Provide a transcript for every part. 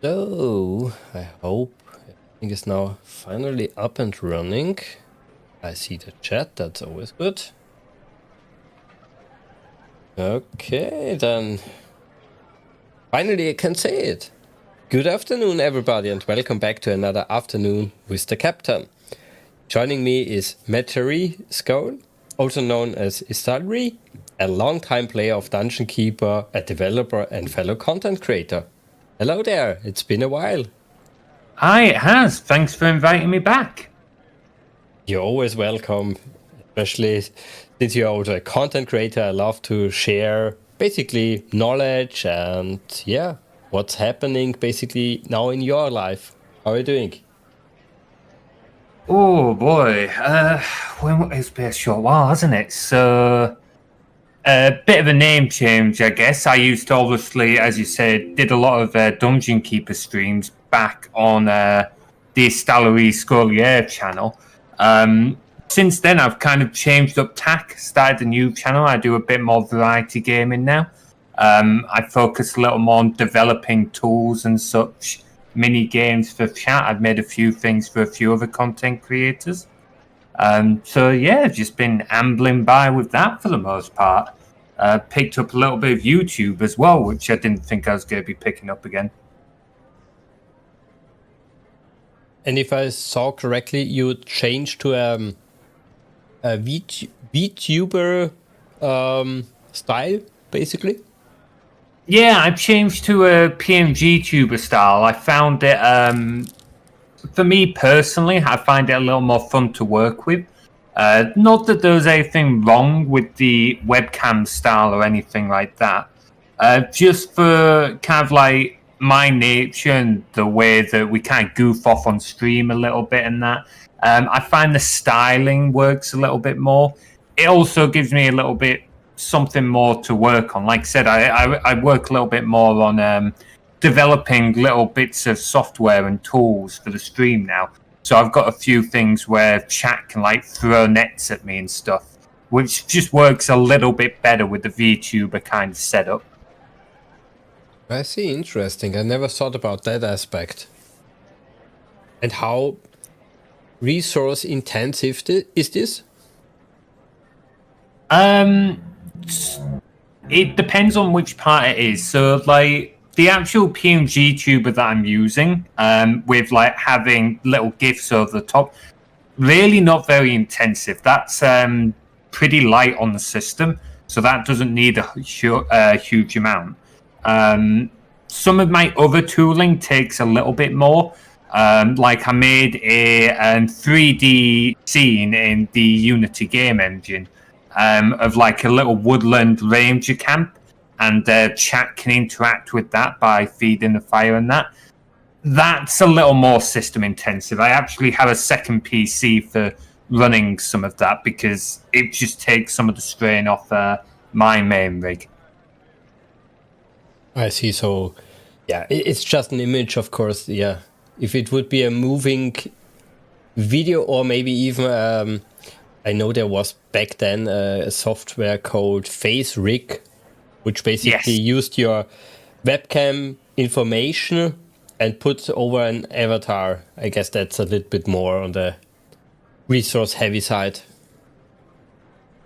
So, I hope everything is now finally up and running. I see the chat, that's always good. Okay, then. Finally, I can say it. Good afternoon, everybody, and welcome back to another afternoon with the Captain. Joining me is MaterieScoil, also known as IstalriSkolir, a long-time player of Dungeon Keeper, a developer, and fellow content creator. Hello there, it's been a while. Hi, it has. Thanks for inviting me back. You're always welcome, especially since you're also a content creator. I love to share basically knowledge and what's happening basically now in your life. How are you doing? Oh boy, it's been a short while, hasn't it? So, a bit of a name change, I guess. I used to obviously, as you said, did a lot of Dungeon Keeper streams back on the IstalriSkolir channel. Since then, I've kind of changed up tack, started a new channel. I do a bit more variety gaming now. I focus a little more on developing tools and such, mini games for chat. I've made a few things for a few other content creators. So yeah, I've just been ambling by with that for the most part. Picked up a little bit of YouTube as well, which I didn't think I was going to be picking up again. And if I saw correctly, you changed to a VTuber style, basically? Yeah, I've changed to a PNG tuber style. I found it, for me personally, I find it a little more fun to work with. Not that there's anything wrong with the webcam style or anything like that. Just for kind of like my nature and the way that we kind of goof off on stream a little bit and that. I find the styling works a little bit more. It also gives me a little bit something more to work on. Like I said, I work a little bit more on developing little bits of software and tools for the stream now. So I've got a few things where chat can like throw nets at me and stuff, which just works a little bit better with the VTuber kind of setup. I see, interesting. I never thought about that aspect. And how resource intensive is this? It depends on which part it is. So like the actual PNG tuber that I'm using, with like having little GIFs over the top, really not very intensive. That's pretty light on the system, so that doesn't need a huge amount. Some of my other tooling takes a little bit more. Like I made a 3D scene in the Unity game engine of like a little woodland ranger camp, and chat can interact with that by feeding the fire and that. That's a little more system intensive. I actually have a second PC for running some of that because it just takes some of the strain off my main rig. I see. So, yeah, it's just an image, of course. Yeah, if it would be a moving video or maybe even, I know there was back then a software called Face Rig, which basically used your webcam information and put over an avatar. I guess that's a little bit more on the resource heavy side.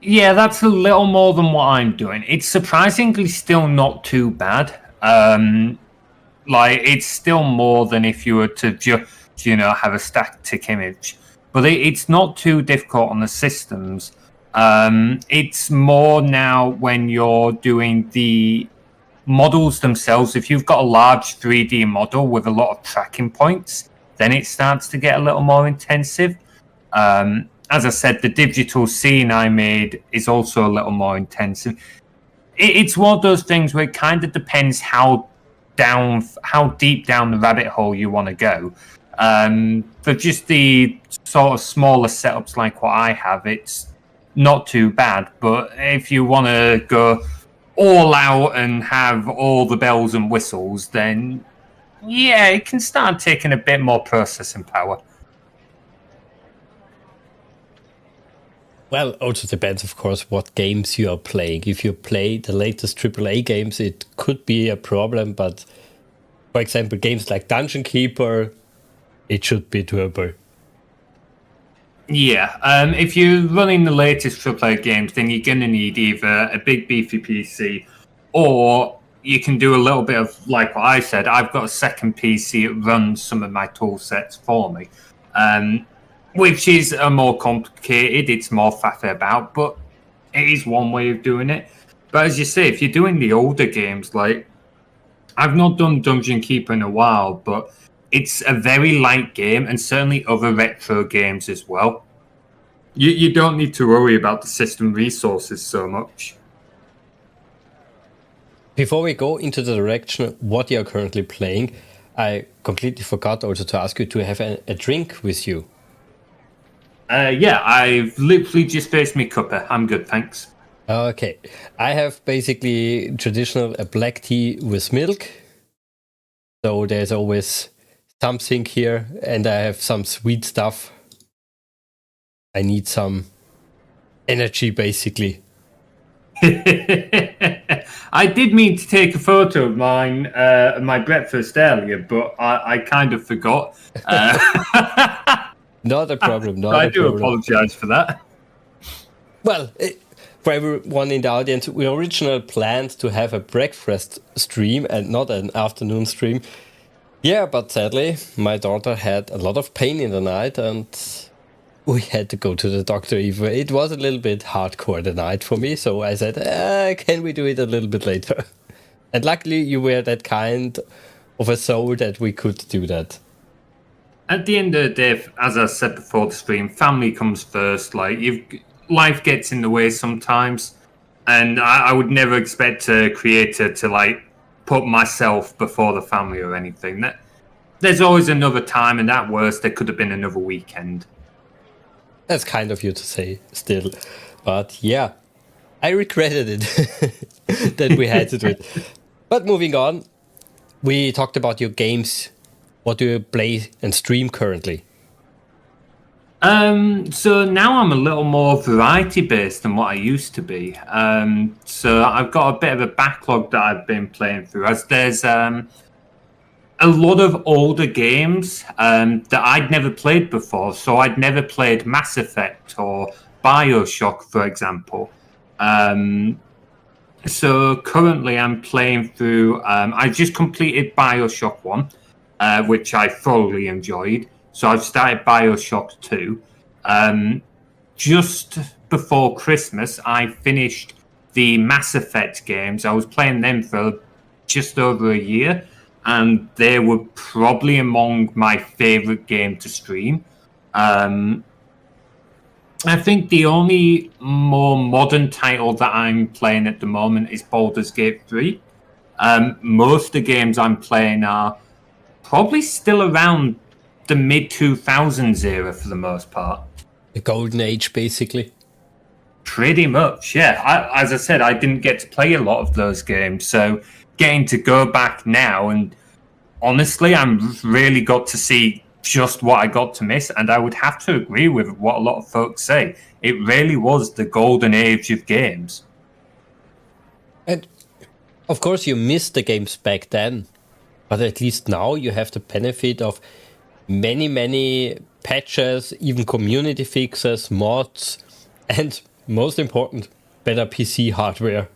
Yeah, that's a little more than what I'm doing. It's surprisingly still not too bad. Like it's still more than if you were to just, have a static image. But it's not too difficult on the systems. It's more now when you're doing the models themselves. If you've got a large 3D model with a lot of tracking points, then it starts to get a little more intensive. As I said, the digital scene I made is also a little more intensive. It's one of those things where it kind of depends how deep down the rabbit hole you want to go. For just the sort of smaller setups like what I have, it's not too bad. But if you want to go all out and have all the bells and whistles, then yeah, it can start taking a bit more processing power. Well, also depends, of course, what games you are playing. If you play the latest AAA games, it could be a problem, but For example, games like Dungeon Keeper, it should be doable. Yeah, if you're running the latest AAA games, then you're going to need either a big beefy PC, or you can do a little bit of, like what I said, I've got a second PC that runs some of my tool sets for me, which is a more complicated, it's more faffy about, but it is one way of doing it. But as you say, if you're doing the older games, like, I've not done Dungeon Keeper in a while, but it's a very light game, and certainly other retro games as well. You don't need to worry about the system resources so much. Before we go into the direction what you're currently playing, I completely forgot also to ask you to have a drink with you. Yeah, I've literally just finished my cuppa. I'm good, thanks. Okay, I have basically traditional a black tea with milk. So there's always something here, and I have some sweet stuff. I need some energy, basically. I did mean to take a photo of mine, my breakfast earlier, but I kind of forgot. Not a problem. I do apologize for that. Well, for everyone in the audience, we originally planned to have a breakfast stream and not an afternoon stream. Yeah, but sadly, my daughter had a lot of pain in the night and we had to go to the doctor. Even it was a little bit hardcore the night for me, so I said, can we do it a little bit later? And luckily, you were that kind of a soul that we could do that. At the end of the day, as I said before the stream, family comes first. Like, life gets in the way sometimes, and I would never expect a creator to like put myself before the family or anything. There's always another time, and at worst, there could have been another weekend. That's kind of you to say still, but yeah, I regretted it that we had to do it. But moving on, we talked about your games. What do you play and stream currently? So now I'm a little more variety based than what I used to be. So I've got a bit of a backlog that I've been playing through, as there's a lot of older games that I'd never played before. So I'd never played Mass Effect or BioShock, for example. So currently I'm playing through, I just completed BioShock 1, which I thoroughly enjoyed. So I've started BioShock 2. Just before Christmas, I finished the Mass Effect games. I was playing them for just over a year, and they were probably among my favorite game to stream. I think the only more modern title that I'm playing at the moment is Baldur's Gate 3. Most of the games I'm playing are probably still around the mid-2000s era for the most part. The golden age, basically. Pretty much, yeah. As I said, I didn't get to play a lot of those games, so getting to go back now, and honestly, I'm really got to see just what I got to miss, and I would have to agree with what a lot of folks say. It really was the golden age of games. And of course, you missed the games back then, but at least now you have the benefit of many patches, even community fixes, mods, and most important, better PC hardware.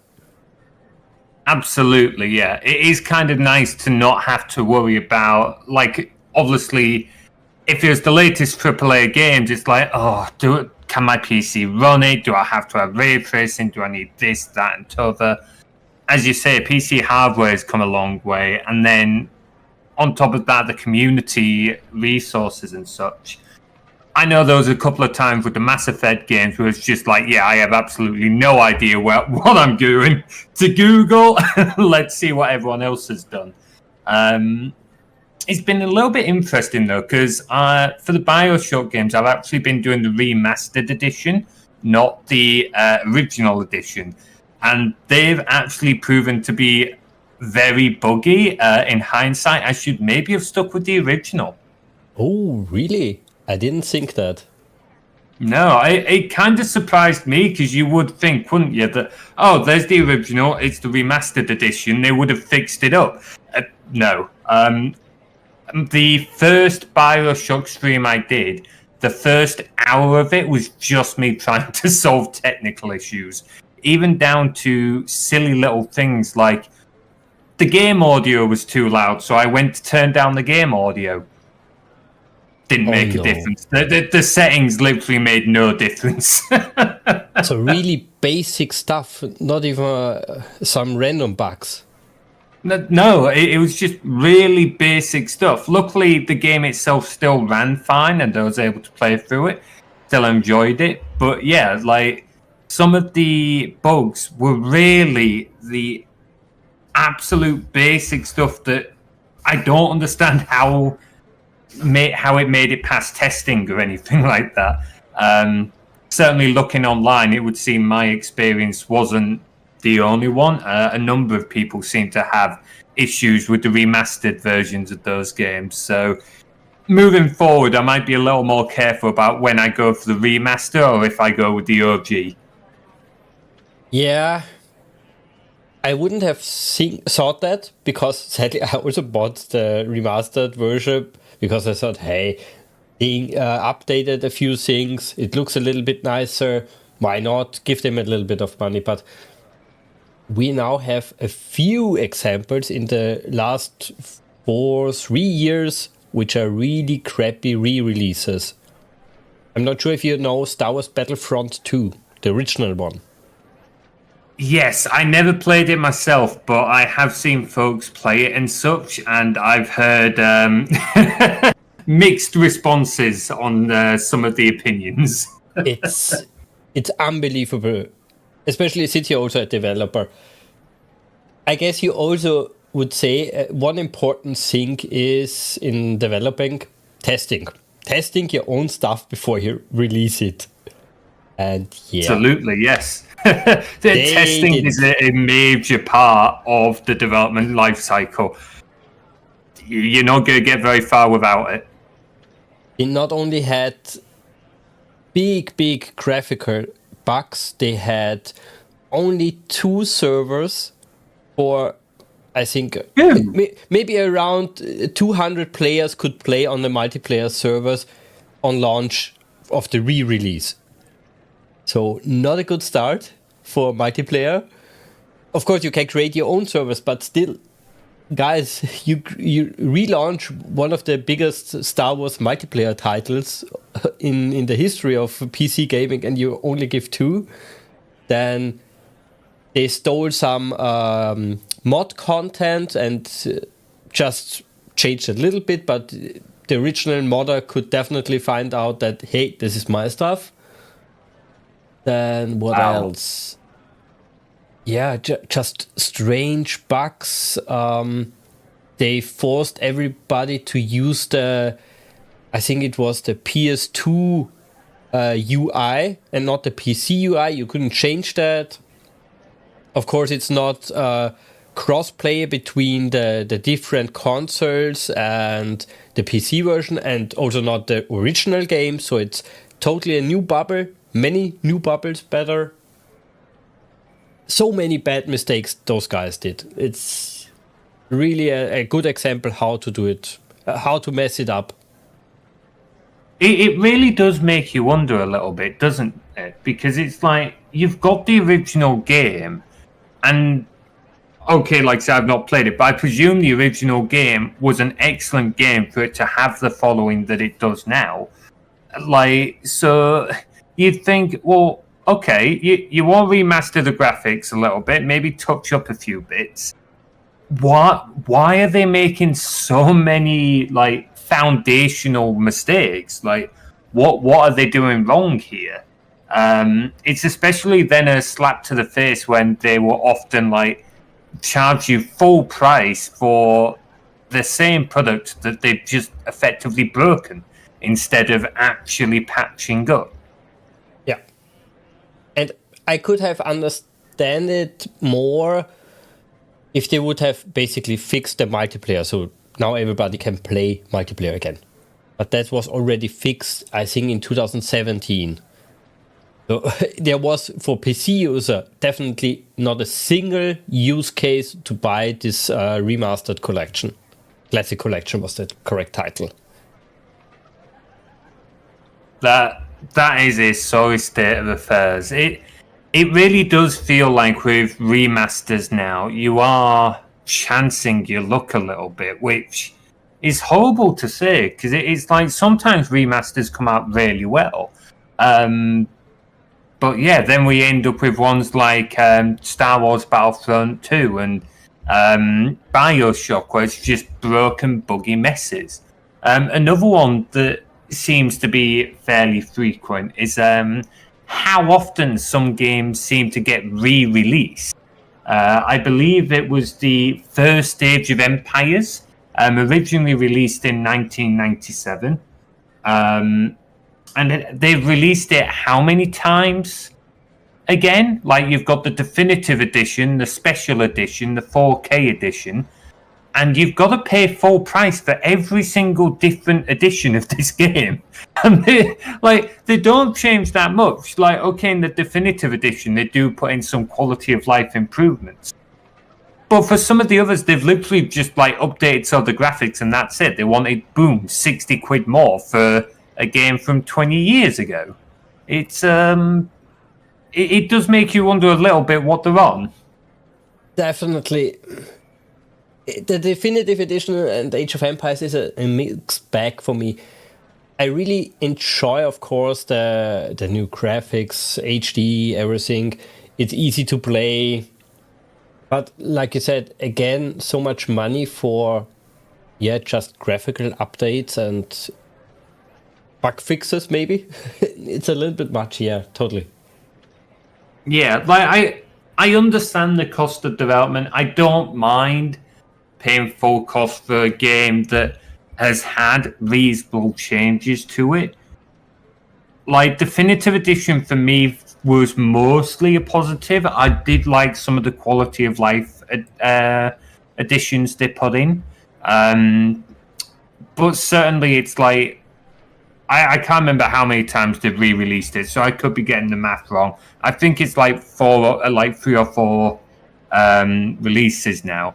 Absolutely, yeah. It is kind of nice to not have to worry about, like, obviously, if it's the latest AAA games, it's like, can my PC run it? Do I have to have ray tracing? Do I need this, that, and t'other? As you say, PC hardware has come a long way, and then on top of that, the community resources and such. I know there was a couple of times with the Mass Effect games where it's just like, yeah, I have absolutely no idea what I'm doing. To Google, let's see what everyone else has done. It's been a little bit interesting, though, because for the BioShock games, I've actually been doing the remastered edition, not the original edition. And they've actually proven to be very buggy. In hindsight, I should maybe have stuck with the original. Oh, really? I didn't think that. No, it kind of surprised me, because you would think, wouldn't you, that, there's the original, it's the remastered edition, they would have fixed it up. No, The first Bioshock stream I did, the first hour of it was just me trying to solve technical issues, even down to silly little things like the game audio was too loud, so I went to turn down the game audio. Didn't make a difference. The settings literally made no difference. So really basic stuff, not even some random bugs. No, it was just really basic stuff. Luckily, the game itself still ran fine, and I was able to play through it. Still enjoyed it, but yeah, like some of the bugs were really the absolute basic stuff that I don't understand how it made it past testing or anything like that. Certainly, looking online, it would seem my experience wasn't the only one. A number of people seem to have issues with the remastered versions of those games. So moving forward, I might be a little more careful about when I go for the remaster or if I go with the OG. Yeah, I wouldn't have thought that, because sadly I also bought the remastered version because I thought, hey, they updated a few things. It looks a little bit nicer. Why not give them a little bit of money? But we now have a few examples in the last 3 years which are really crappy re-releases. I'm not sure if you know Star Wars Battlefront 2, the original one. Yes, I never played it myself, but I have seen folks play it and such, and I've heard mixed responses on some of the opinions. It's unbelievable, especially since you're also a developer. I guess you also would say one important thing is in developing testing your own stuff before you release it. And yeah, absolutely, yes. Testing is a major part of the development life cycle. You're not going to get very far without it. They not only had big graphical bugs, they had only 2 servers for, I think, maybe around 200 players could play on the multiplayer servers on launch of the re-release. So not a good start for multiplayer. Of course, you can create your own servers, but still, guys, you relaunch one of the biggest Star Wars multiplayer titles in the history of PC gaming, and you only give 2. Then they stole some mod content and just changed a little bit, but the original modder could definitely find out that, hey, this is my stuff. Then what else? Yeah, just strange bugs. They forced everybody to use I think it was the PS2 UI and not the PC UI. You couldn't change that. Of course, it's not cross-play between the different consoles and the PC version, and also not the original game. So it's totally a new bubble. Many new bubbles better. So many bad mistakes those guys did. It's really a good example how to do it, how to mess it up. It really does make you wonder a little bit, doesn't it? Because it's like, you've got the original game, and okay, like I said, I've not played it, but I presume the original game was an excellent game for it to have the following that it does now. Like, so you'd think, well, okay, you want to remaster the graphics a little bit, maybe touch up a few bits. Why are they making so many like foundational mistakes? Like, what are they doing wrong here? It's especially then a slap to the face when they will often like charge you full price for the same product that they've just effectively broken instead of actually patching up. Yeah. And I could have understand it more if they would have basically fixed the multiplayer, so now everybody can play multiplayer again. But that was already fixed, I think, in 2017. So there was, for PC user, definitely not a single use case to buy this remastered collection. Classic Collection was the correct title. That is a sorry state of affairs. It really does feel like with remasters now, you are chancing your luck a little bit, which is horrible to say because it's like sometimes remasters come out really well. But yeah, then we end up with ones like Star Wars Battlefront 2 and Bioshock, where it's just broken, buggy messes. Another one that seems to be fairly frequent is how often some games seem to get re-released. I believe it was the first Age of Empires, originally released in 1997. And they've released it how many times? Again, like you've got the definitive edition, the special edition, the 4K edition, and you've got to pay full price for every single different edition of this game. And they don't change that much. Like, okay, in the definitive edition, they do put in some quality of life improvements. But for some of the others, they've literally just like updated some of the graphics and that's it. They wanted, boom, 60 quid more for a game from 20 years ago. It's it does make you wonder a little bit what they're on. Definitely. The definitive edition and Age of Empires is a mixed bag for me. I really enjoy, of course, the new graphics, HD, everything. It's easy to play. But like you said, again, so much money for, just graphical updates and bug fixes, maybe. It's a little bit much, totally. Yeah, like I understand the cost of development. I don't mind paying full cost for a game that has had reasonable changes to it. Like, Definitive Edition for me was mostly a positive. I did like some of the quality of life additions they put in. But certainly it's like, I can't remember how many times they've re-released it, so I could be getting the math wrong. I think it's like 3 or 4 releases now.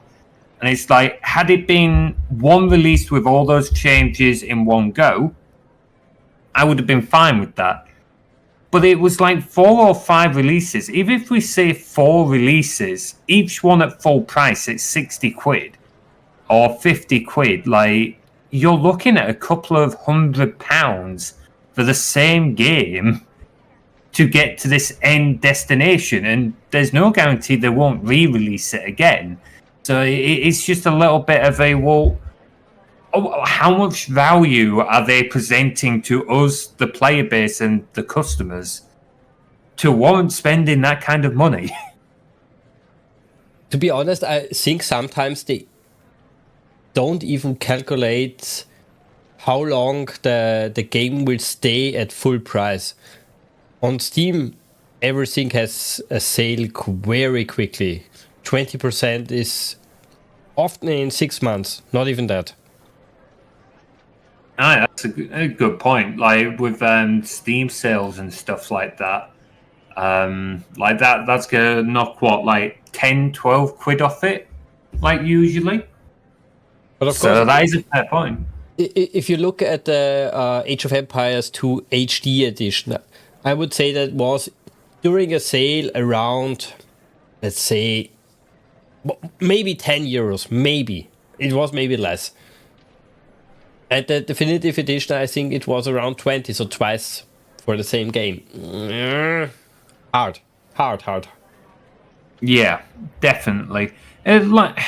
And it's like, had it been one release with all those changes in one go, I would have been fine with that. But it was like 4 or 5 releases. Even if we say 4 releases, each one at full price, it's 60 quid or 50 quid. Like, you're looking at a couple of £100 for the same game to get to this end destination. And there's no guarantee they won't re-release it again. So it's just a little bit of a, how much value are they presenting to us, the player base and the customers, to warrant spending that kind of money? To be honest, I think sometimes they don't even calculate how long the game will stay at full price. On Steam, everything has a sale very quickly. 20% is often in 6 months, not even that. That's a good point. Like with Steam sales and stuff like that, that's gonna knock what, like 10, 12 quid off it, like usually. But of course, that is a fair point. If you look at the Age of Empires 2 HD edition, I would say that was during a sale around, let's say, maybe 10 euros, maybe. It was maybe less. At the definitive edition, I think it was around 20, so twice for the same game. Hard. Yeah, definitely. Like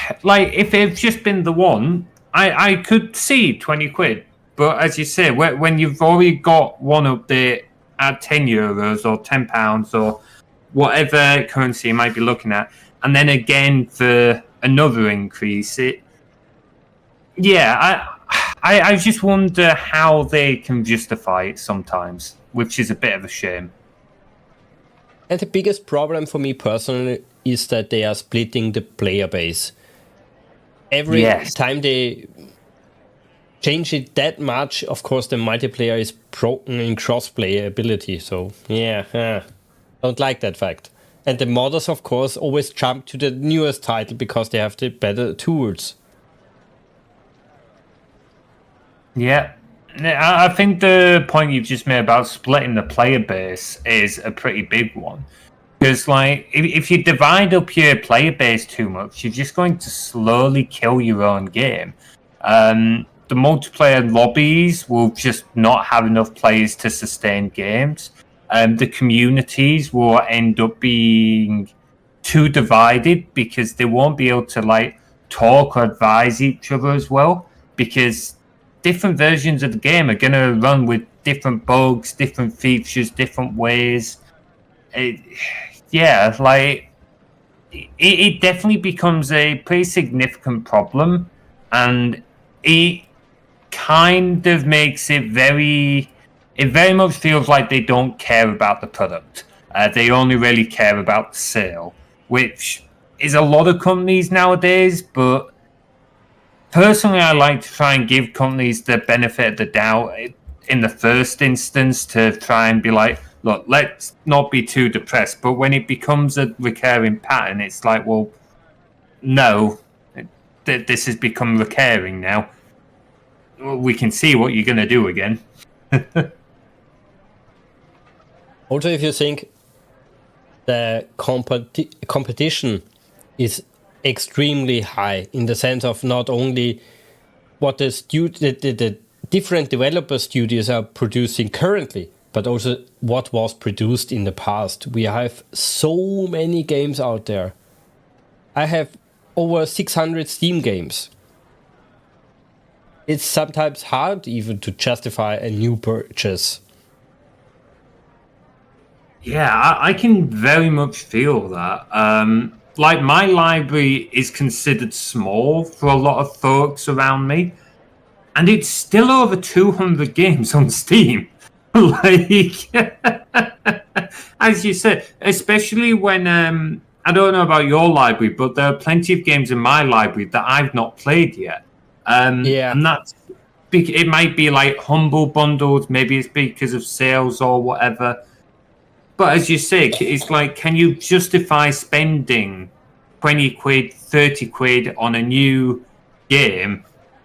if it's just been the one, I could see 20 quid. But as you say, when you've already got one update at 10 euros or £10 or whatever currency you might be looking at, and then again for another increase, I just wonder how they can justify it sometimes, which is a bit of a shame. And the biggest problem for me personally is that they are splitting the player base. Every time they change it that much, of course the multiplayer is broken in cross-player ability. So don't like that fact. And the modders, of course, always jump to the newest title because they have the better tools. Yeah. I think the point you've just made about splitting the player base is a pretty big one. Because, like, if you divide up your player base too much, you're just going to slowly kill your own game. The multiplayer lobbies will just not have enough players to sustain games. The communities will end up being too divided because they won't be able to, like, talk or advise each other as well. Because different versions of the game are going to run with different bugs, different features, different ways. Yeah, like it definitely becomes a pretty significant problem, and it kind of makes it very. It very much feels like they don't care about the product. They only really care about the sale, which is a lot of companies nowadays. But personally, I like to try and give companies the benefit of the doubt in the first instance to try and be like, look, let's not be too depressed. But when it becomes a recurring pattern, it's like, well, no, this has become recurring now. We can see what you're going to do again. Also, if you think the competition is extremely high in the sense of not only what the different developer studios are producing currently, but also what was produced in the past. We have so many games out there. I have over 600 Steam games. It's sometimes hard even to justify a new purchase. Yeah, I can very much feel that. Like, my library is considered small for a lot of folks around me, and it's still over 200 games on Steam. Like, as you said, especially when I don't know about your library, but there are plenty of games in my library that I've not played yet. Yeah. And that's it might be like humble bundles, maybe it's because of sales or whatever. But as you say, it's like, can you justify spending 20 quid, 30 quid on a new game,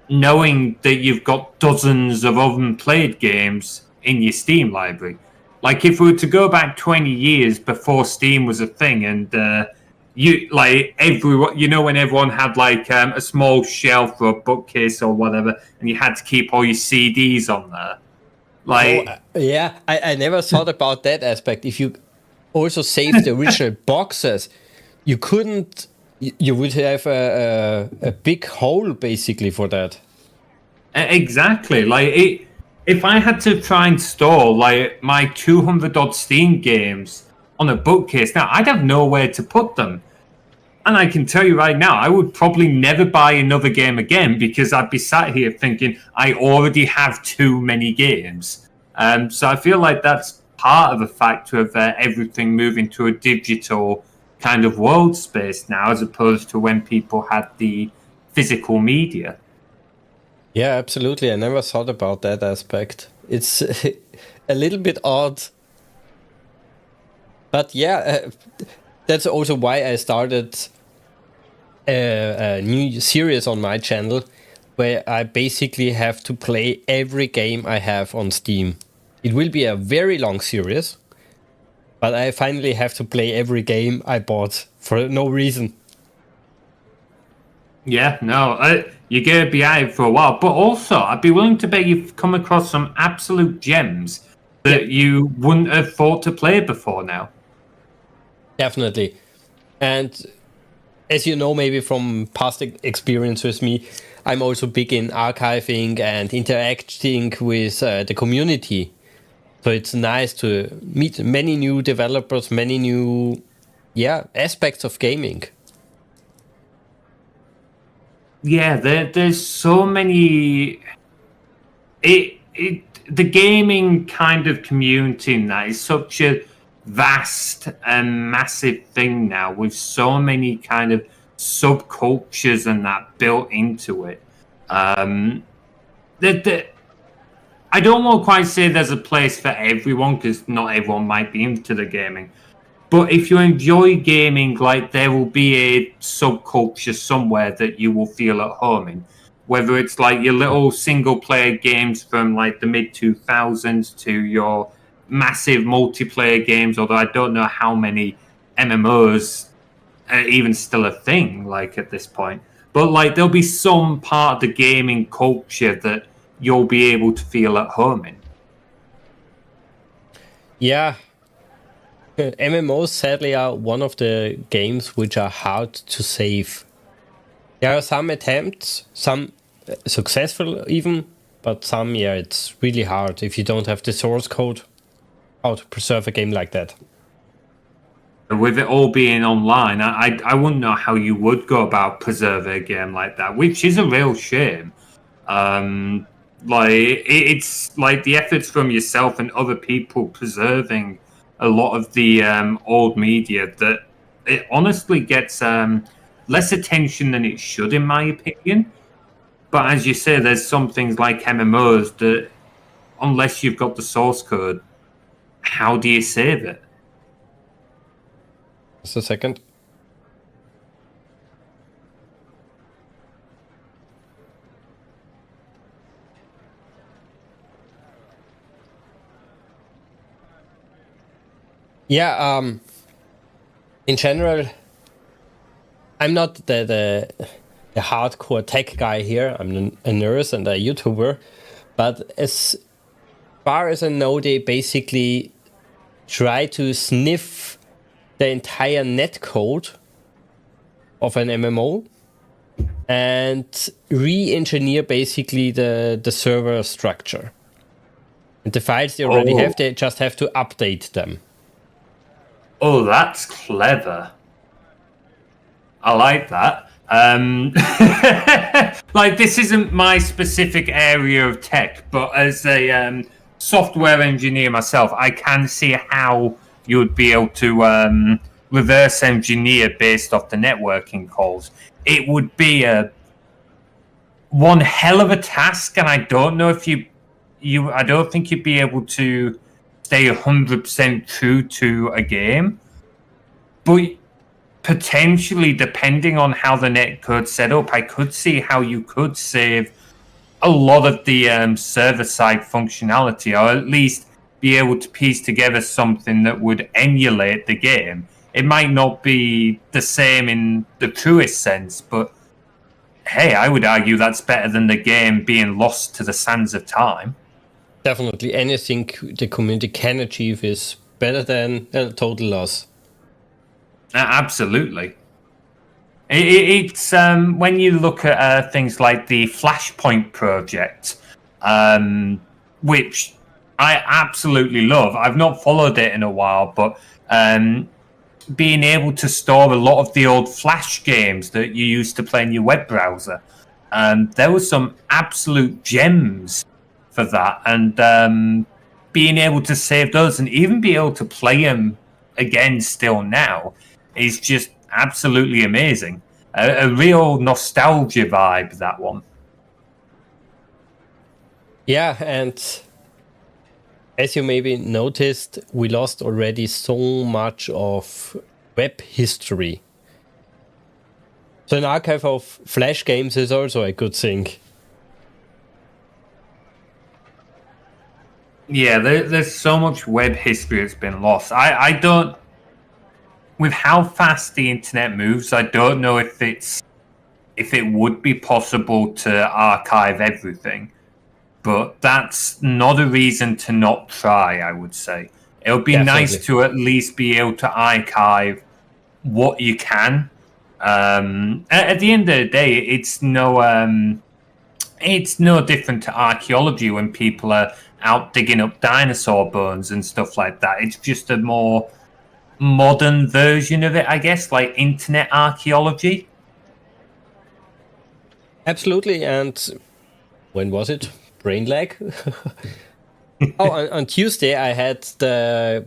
knowing that you've got dozens of unplayed games in your Steam library? Like, if we were to go back 20 years before Steam was a thing, and you like everyone, when everyone had like a small shelf or a bookcase or whatever, and you had to keep all your CDs on there. Like, yeah, I never thought about that aspect. If you also save the original boxes, you couldn't. You would have a big hole basically for that. Exactly. Like, if I had to try and store like my 200 odd Steam games on a bookcase now, I'd have nowhere to put them. And I can tell you right now, I would probably never buy another game again because I'd be sat here thinking I already have too many games. So I feel like that's part of the factor of everything moving to a digital kind of world space now, as opposed to when people had the physical media. Yeah, absolutely. I never thought about that aspect. It's a little bit odd. But yeah, that's also why I started a new series on my channel where I basically have to play every game I have on Steam. It will be a very long series, but I finally have to play every game I bought for no reason. Yeah, no, you're going to be at it for a while. But also, I'd be willing to bet you've come across some absolute gems that you wouldn't have thought to play before now. Definitely. And as you know, maybe from past experience with me, I'm also big in archiving and interacting with the community. So it's nice to meet many new developers, many new aspects of gaming. Yeah, there's so many. The gaming kind of community in that is such a vast and massive thing now, with so many kind of subcultures and that built into it. I don't want to quite say there's a place for everyone, because not everyone might be into the gaming. But if you enjoy gaming, like, there will be a subculture somewhere that you will feel at home in. whether it's like your little single player games from like the mid 2000s to your massive multiplayer games, although I don't know how many MMOs are even still a thing like at this point. But like there'll be some part of the gaming culture that you'll be able to feel at home in. Yeah. MMOs sadly are one of the games which are hard to save. There are some attempts, some successful even, but some, yeah, it's really hard if you don't have the source code how to preserve a game like that. With it all being online, I wouldn't know how you would go about preserving a game like that, which is a real shame. It's like the efforts from yourself and other people preserving a lot of the old media that it honestly gets less attention than it should, in my opinion. But as you say, there's some things like MMOs that, unless you've got the source code, how do you save it? Just a second. Yeah, in general, I'm not the hardcore tech guy here. I'm a nurse and a YouTuber. But as far as I know, they basically try to sniff the entire netcode of an MMO and re-engineer basically the server structure. And the files they already have, they just have to update them. Oh, that's clever. I like that. Like, this isn't my specific area of tech, but as a software engineer myself, I can see how you would be able to reverse engineer based off the networking calls. It would be one hell of a task, and I don't know if I don't think you'd be able to stay 100% true to a game, but potentially, depending on how the netcode's set up, I could see how you could save a lot of the server-side functionality, or at least be able to piece together something that would emulate the game. It might not be the same in the truest sense, but hey, I would argue that's better than the game being lost to the sands of time. Definitely, anything the community can achieve is better than a total loss. Absolutely. It's when you look at things like the Flashpoint project, which I absolutely love. I've not followed it in a while, but being able to store a lot of the old Flash games that you used to play in your web browser, there were some absolute gems for that, and being able to save those and even be able to play them again still now is just absolutely amazing. A real nostalgia vibe, that one. Yeah, and as you maybe noticed, we lost already so much of web history. So an archive of Flash games is also a good thing. Yeah, there's so much web history that's been lost. I don't... With how fast the internet moves, I don't know if it would be possible to archive everything. But that's not a reason to not try, I would say. It would be nice to at least be able to archive what you can. At the end of the day, it's no different to archaeology when people are out digging up dinosaur bones and stuff like that. It's just a more modern version of it, I guess, like internet archaeology. Absolutely, and when was it? Brain lag? On Tuesday I had the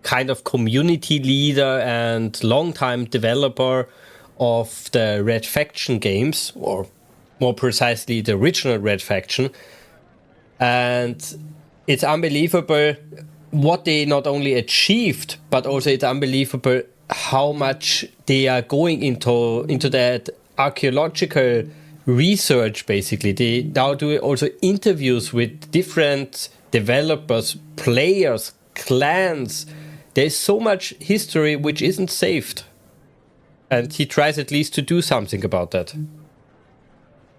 kind of community leader and longtime developer of the Red Faction games, or more precisely the original Red Faction. And it's unbelievable what they not only achieved, but also it's unbelievable how much they are going into that archaeological research, basically. They now do also interviews with different developers, players, clans. There's so much history which isn't saved. And he tries at least to do something about that.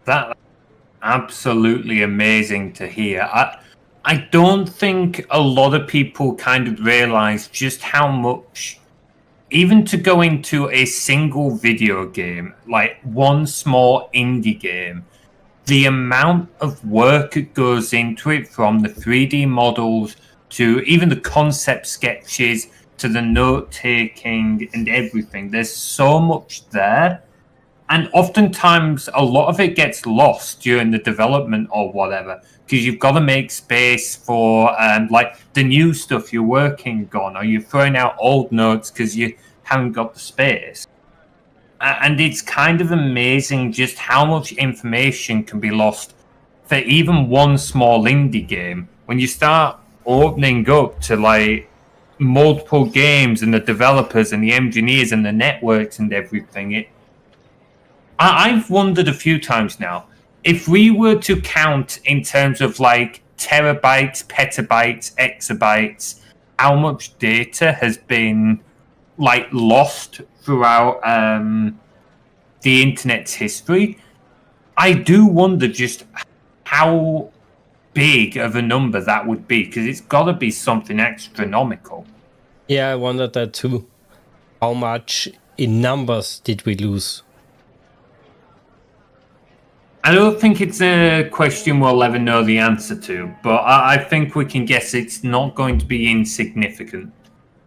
That's absolutely amazing to hear. I don't think a lot of people kind of realize just how much, even to go into a single video game, like one small indie game, the amount of work it goes into it, from the 3D models to even the concept sketches to the note taking and everything. There's so much there. And oftentimes, a lot of it gets lost during the development or whatever, because you've got to make space for like the new stuff you're working on, or you're throwing out old notes because you haven't got the space. And it's kind of amazing just how much information can be lost for even one small indie game. When you start opening up to like multiple games and the developers and the engineers and the networks and everything, I've wondered a few times now, if we were to count in terms of like terabytes, petabytes, exabytes, how much data has been like lost throughout the internet's history, I do wonder just how big of a number that would be, because it's got to be something astronomical. Yeah, I wondered that too. How much in numbers did we lose? I don't think it's a question we'll ever know the answer to, but I think we can guess it's not going to be insignificant.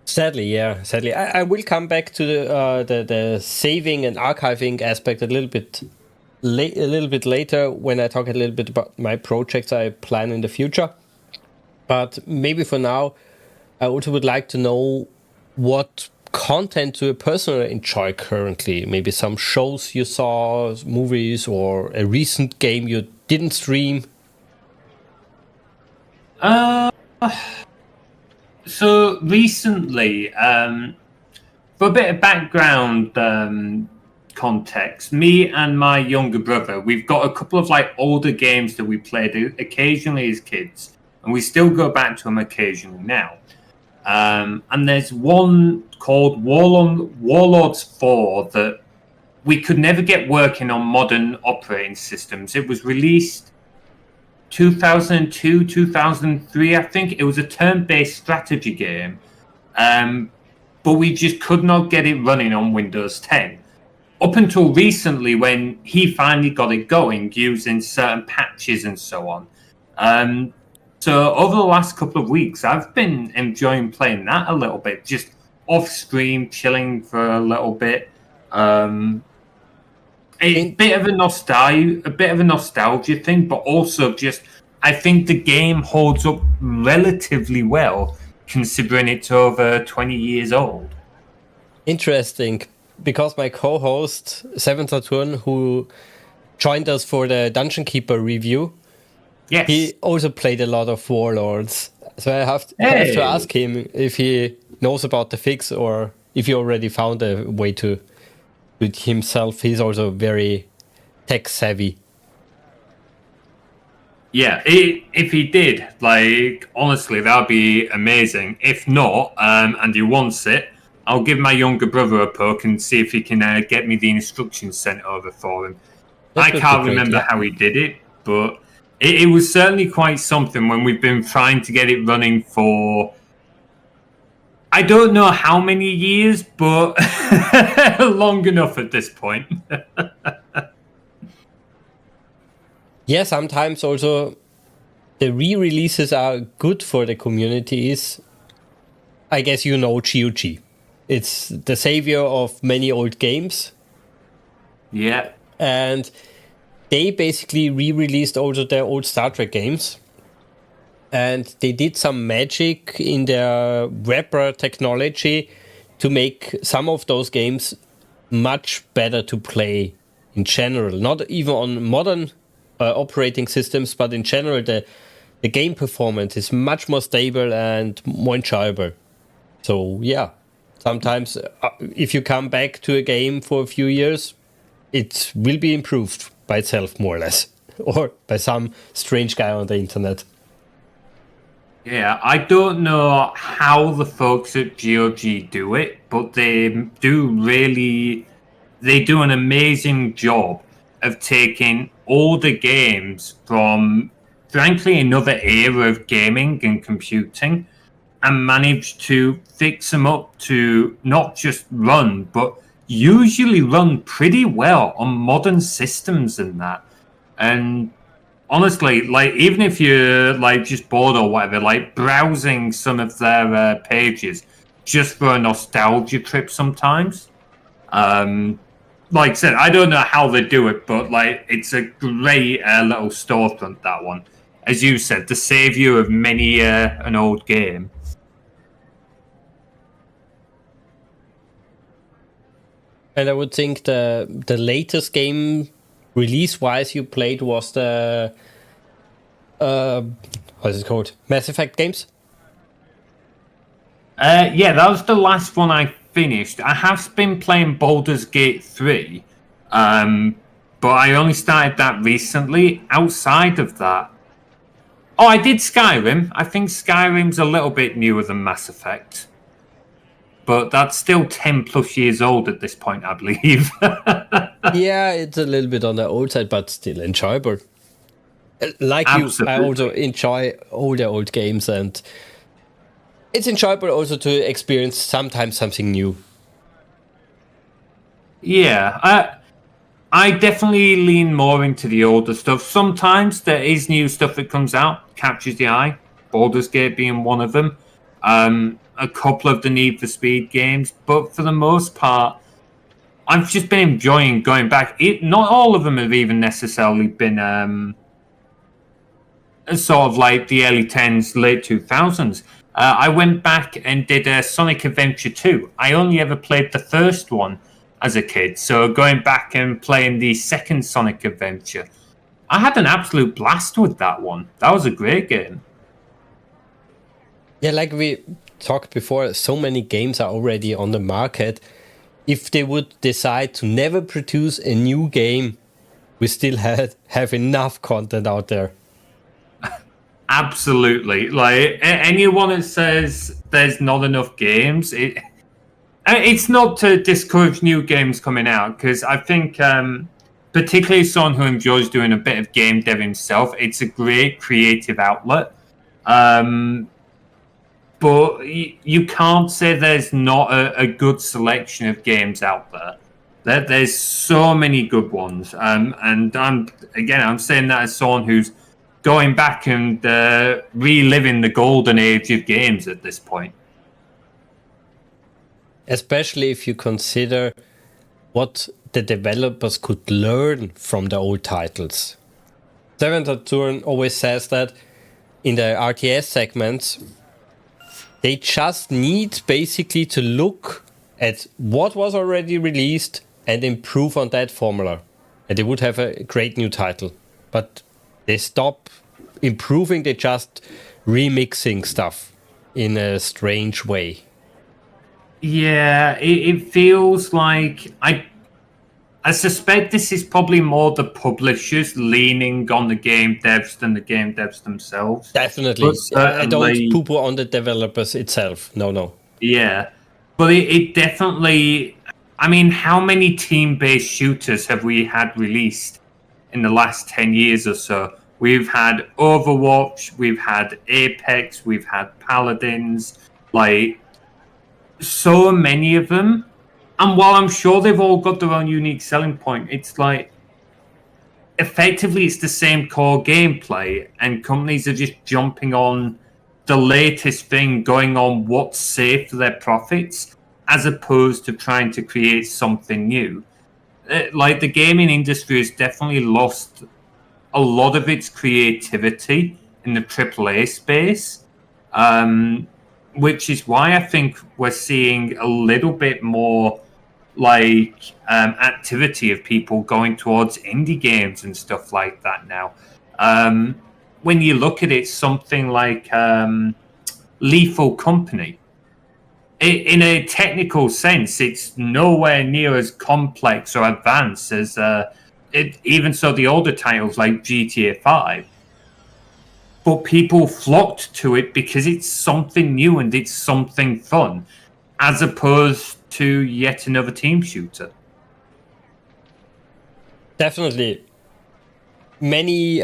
Sadly, yeah. Sadly, I will come back to the saving and archiving aspect a little bit later when I talk a little bit about my projects I plan in the future. But maybe for now, I also would like to know what content do you personally enjoy currently? Maybe some shows you saw, movies, or a recent game you didn't stream? So recently, for a bit of background context, me and my younger brother, we've got a couple of like older games that we played occasionally as kids, and we still go back to them occasionally now. And there's one called Warlords 4 that we could never get working on modern operating systems. It was released 2002, 2003, I think. It was a turn-based strategy game, but we just could not get it running on Windows 10. Up until recently, when he finally got it going using certain patches and so on. So over the last couple of weeks, I've been enjoying playing that a little bit, just off stream, chilling for a little bit. A bit of a nostalgia thing, but also just I think the game holds up relatively well, considering it's over 20 years old. Interesting, because my co-host Seven Saturn, who joined us for the Dungeon Keeper review, yes, he also played a lot of Warlords. So I have to ask him if he knows about the fix or if he already found a way to do it himself. He's also very tech savvy. Yeah, if he did, like, honestly, that'd be amazing. If not, and he wants it, I'll give my younger brother a poke and see if he can get me the instructions sent over for him. I can't remember how he did it, but it was certainly quite something when we've been trying to get it running for, I don't know how many years, but long enough at this point. Yeah, sometimes also the re-releases are good for the communities. I guess you know GOG. It's the savior of many old games. Yeah. And they basically re-released also their old Star Trek games. And they did some magic in their wrapper technology to make some of those games much better to play in general. Not even on modern operating systems, but in general, the game performance is much more stable and more enjoyable. So yeah, sometimes if you come back to a game for a few years, it will be improved by itself, more or less, or by some strange guy on the internet. Yeah, I don't know how the folks at GOG do it, but they do an amazing job of taking all the games from, frankly, another era of gaming and computing and manage to fix them up to not just run, but usually run pretty well on modern systems and that. And honestly, like, even if you're like just bored or whatever, like browsing some of their pages just for a nostalgia trip sometimes. Like I said, I don't know how they do it, but like it's a great little storefront, that one. As you said, the savior of many an old game. And I would think the latest game release-wise you played was the what's it called? Mass Effect games? Yeah, that was the last one I finished. I have been playing Baldur's Gate 3, but I only started that recently. Outside of that, oh, I did Skyrim. I think Skyrim's a little bit newer than Mass Effect, but that's still 10 plus years old at this point, I believe. Yeah, it's a little bit on the old side, but still enjoyable. Like Absolutely. you, I also enjoy all the old games, and it's enjoyable also to experience sometimes something new. Yeah, I definitely lean more into the older stuff. Sometimes there is new stuff that comes out, captures the eye. Baldur's Gate being one of them. A couple of the Need for Speed games, but for the most part, I've just been enjoying going back. Not all of them have even necessarily been sort of like the early 10s, late 2000s. I went back and did Sonic Adventure 2. I only ever played the first one as a kid, so going back and playing the second Sonic Adventure, I had an absolute blast with that one. That was a great game. Yeah, like we talked before, so many games are already on the market. If they would decide to never produce a new game, we still have enough content out there. Absolutely. Like, anyone that says there's not enough games, it's not to discourage new games coming out, because I think, particularly someone who enjoys doing a bit of game dev himself, it's a great creative outlet. But you can't say there's not a good selection of games out there. There's so many good ones. And I'm saying that as someone who's going back and reliving the golden age of games at this point. Especially if you consider what the developers could learn from the old titles. Seven Saturn always says that in the RTS segments, they just need basically to look at what was already released and improve on that formula. And they would have a great new title. But they stop improving, they just remixing stuff in a strange way. Yeah, it feels like I suspect this is probably more the publishers leaning on the game devs than the game devs themselves. Definitely. I don't poo-poo on the developers itself. No. Yeah, but it definitely... I mean, how many team-based shooters have we had released in the last 10 years or so? We've had Overwatch, we've had Apex, we've had Paladins, like, so many of them. And while I'm sure they've all got their own unique selling point, it's like, effectively it's the same core gameplay, and companies are just jumping on the latest thing, going on what's safe for their profits, as opposed to trying to create something new. Like, the gaming industry has definitely lost a lot of its creativity in the AAA space, which is why I think we're seeing a little bit more like activity of people going towards indie games and stuff like that now. When you look at it, something like Lethal Company, in a technical sense, it's nowhere near as complex or advanced as even so, the older titles like GTA 5. But people flocked to it because it's something new and it's something fun, as opposed to yet another team shooter. Definitely. Many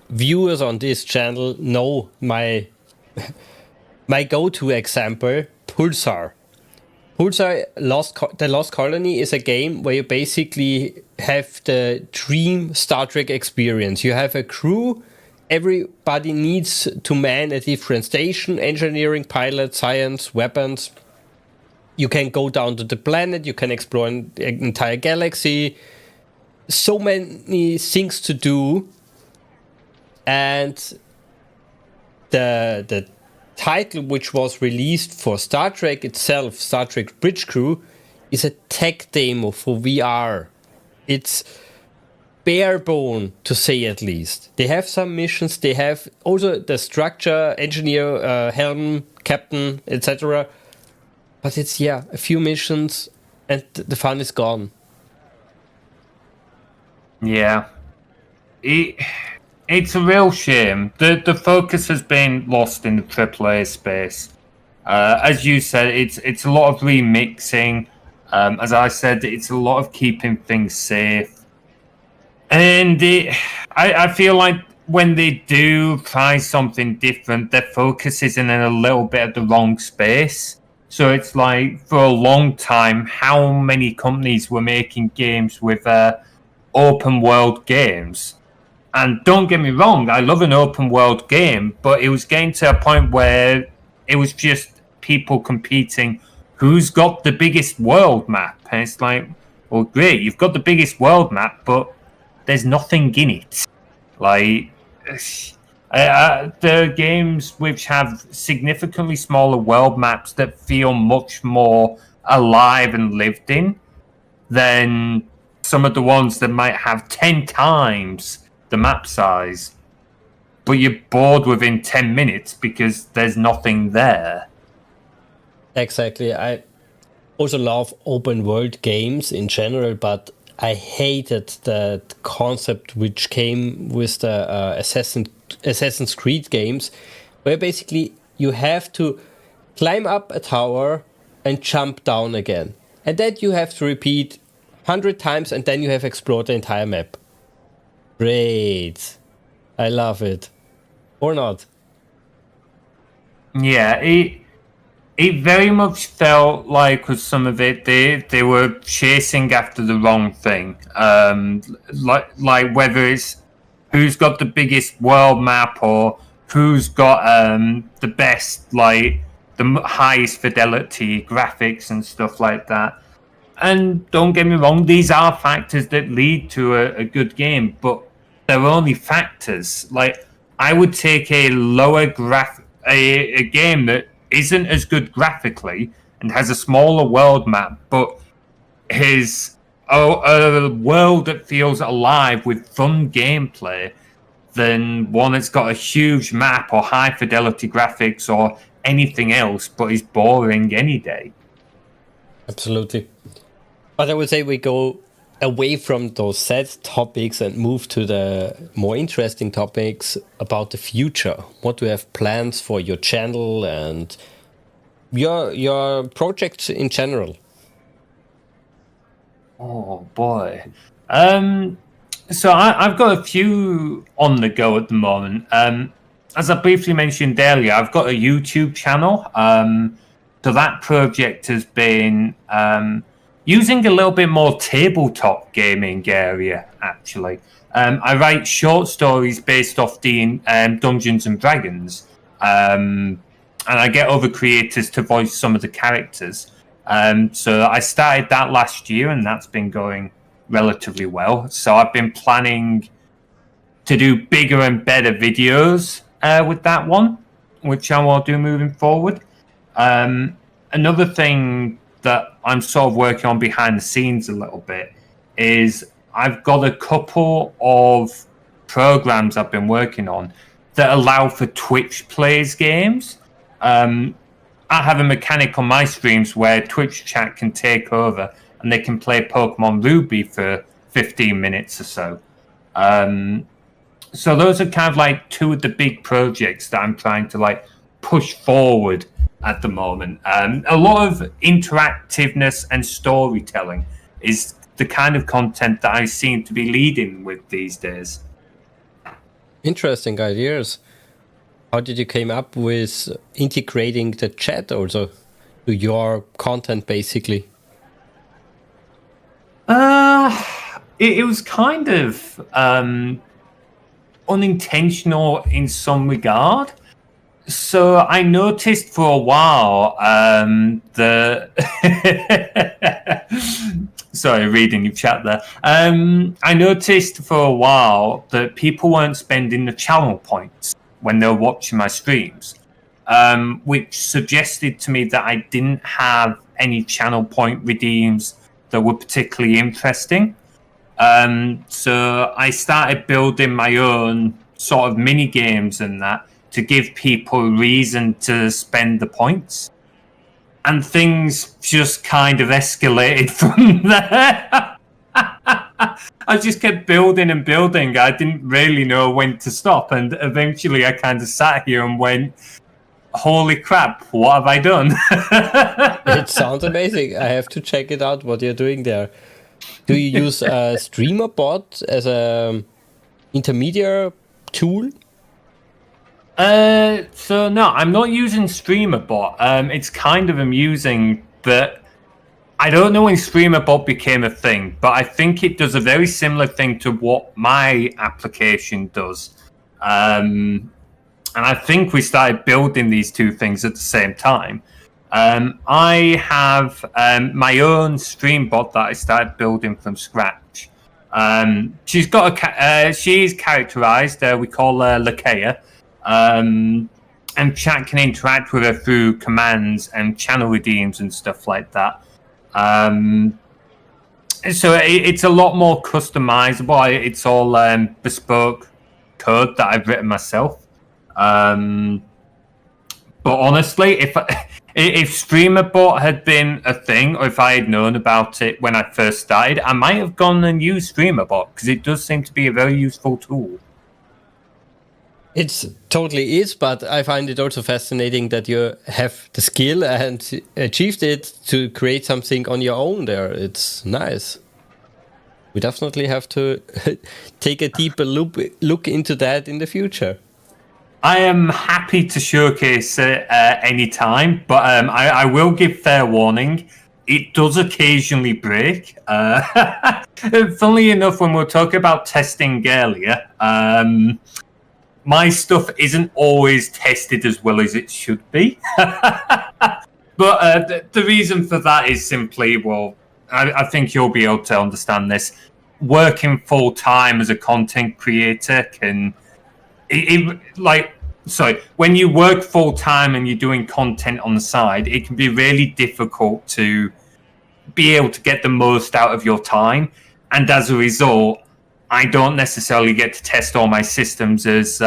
viewers on this channel know my go-to example, Pulsar. Pulsar The Lost Colony is a game where you basically have the dream Star Trek experience. You have a crew, everybody needs to man a different station, engineering, pilot, science, weapons. You can go down to the planet, you can explore an entire galaxy. So many things to do. And the title, which was released for Star Trek itself, Star Trek Bridge Crew, is a tech demo for VR. It's bare bone, to say at least. They have some missions, they have also the structure, engineer, helm, captain, etc. But it's, a few missions and the fun is gone. Yeah. It's a real shame. The focus has been lost in the AAA space. As you said, it's a lot of remixing. As I said, it's a lot of keeping things safe. And I feel like when they do try something different, their focus is in a little bit of the wrong space. So it's like, for a long time, how many companies were making games with open world games? And don't get me wrong, I love an open world game, but it was getting to a point where it was just people competing who's got the biggest world map. And it's like, well, great, you've got the biggest world map, but there's nothing in it. Like, the games which have significantly smaller world maps that feel much more alive and lived in than some of the ones that might have 10 times the map size, but you're bored within 10 minutes because there's nothing there. Exactly. I also love open world games in general, but I hated the concept which came with the Assassin's Creed games, where basically you have to climb up a tower and jump down again. And that you have to repeat 100 times, and then you have explored the entire map. Great. I love it. Or not. Yeah, it very much felt like with some of it they were chasing after the wrong thing. Like whether it's who's got the biggest world map or who's got the best, like the highest fidelity graphics and stuff like that. And don't get me wrong, these are factors that lead to a good game, but they're only factors. Like, I would take a lower a game that isn't as good graphically and has a smaller world map, but is a world that feels alive with fun gameplay, than one that's got a huge map or high fidelity graphics or anything else, but is boring any day. Absolutely. But I would say we go away from those sad topics and move to the more interesting topics about the future. What do you have plans for your channel and your projects in general? Oh boy. So I've got a few on the go at the moment. As I briefly mentioned earlier, I've got a YouTube channel. So that project has been using a little bit more tabletop gaming area, actually. I write short stories based off Dungeons and Dragons. And I get other creators to voice some of the characters. So I started that last year, and that's been going relatively well. So I've been planning to do bigger and better videos with that one, which I will do moving forward. Another thing that I'm sort of working on behind the scenes a little bit is I've got a couple of programs I've been working on that allow for Twitch plays games. I have a mechanic on my streams where Twitch chat can take over and they can play Pokemon Ruby for 15 minutes or so. So those are kind of like two of the big projects that I'm trying to like push forward at the moment. A lot of interactiveness and storytelling is the kind of content that I seem to be leading with these days. Interesting ideas. How did you came up with integrating the chat also to your content, basically? It was kind of unintentional in some regard. So I noticed for a while sorry, reading your chat there. I noticed for a while that people weren't spending the channel points when they were watching my streams, which suggested to me that I didn't have any channel point redeems that were particularly interesting. So I started building my own sort of mini games and that to give people reason to spend the points. And things just kind of escalated from there. I just kept building and building. I didn't really know when to stop. And eventually I kind of sat here and went, holy crap, what have I done? It sounds amazing. I have to check it out, what you're doing there. Do you use a streamer bot as a intermediate tool? So no, I'm not using StreamerBot. It's kind of amusing that I don't know when StreamerBot became a thing, but I think it does a very similar thing to what my application does. And I think we started building these two things at the same time. I have my own stream bot that I started building from scratch. She's got she's characterized. We call her Lakea. And chat can interact with her through commands and channel redeems and stuff like that. So it's a lot more customizable. It's all bespoke code that I've written myself. But honestly, if StreamerBot had been a thing, or if I had known about it when I first started, I might have gone and used StreamerBot because it does seem to be a very useful tool. It totally is, but I find it also fascinating that you have the skill and achieved it to create something on your own there. It's nice. We definitely have to take a deeper look into that in the future. I am happy to showcase it any time, but I will give fair warning. It does occasionally break. Funnily enough, when we were talking about testing earlier, my stuff isn't always tested as well as it should be. But the reason for that is simply, well, I think you'll be able to understand this. Working full time as a content creator can, when you work full time and you're doing content on the side, it can be really difficult to be able to get the most out of your time. And as a result, I don't necessarily get to test all my systems as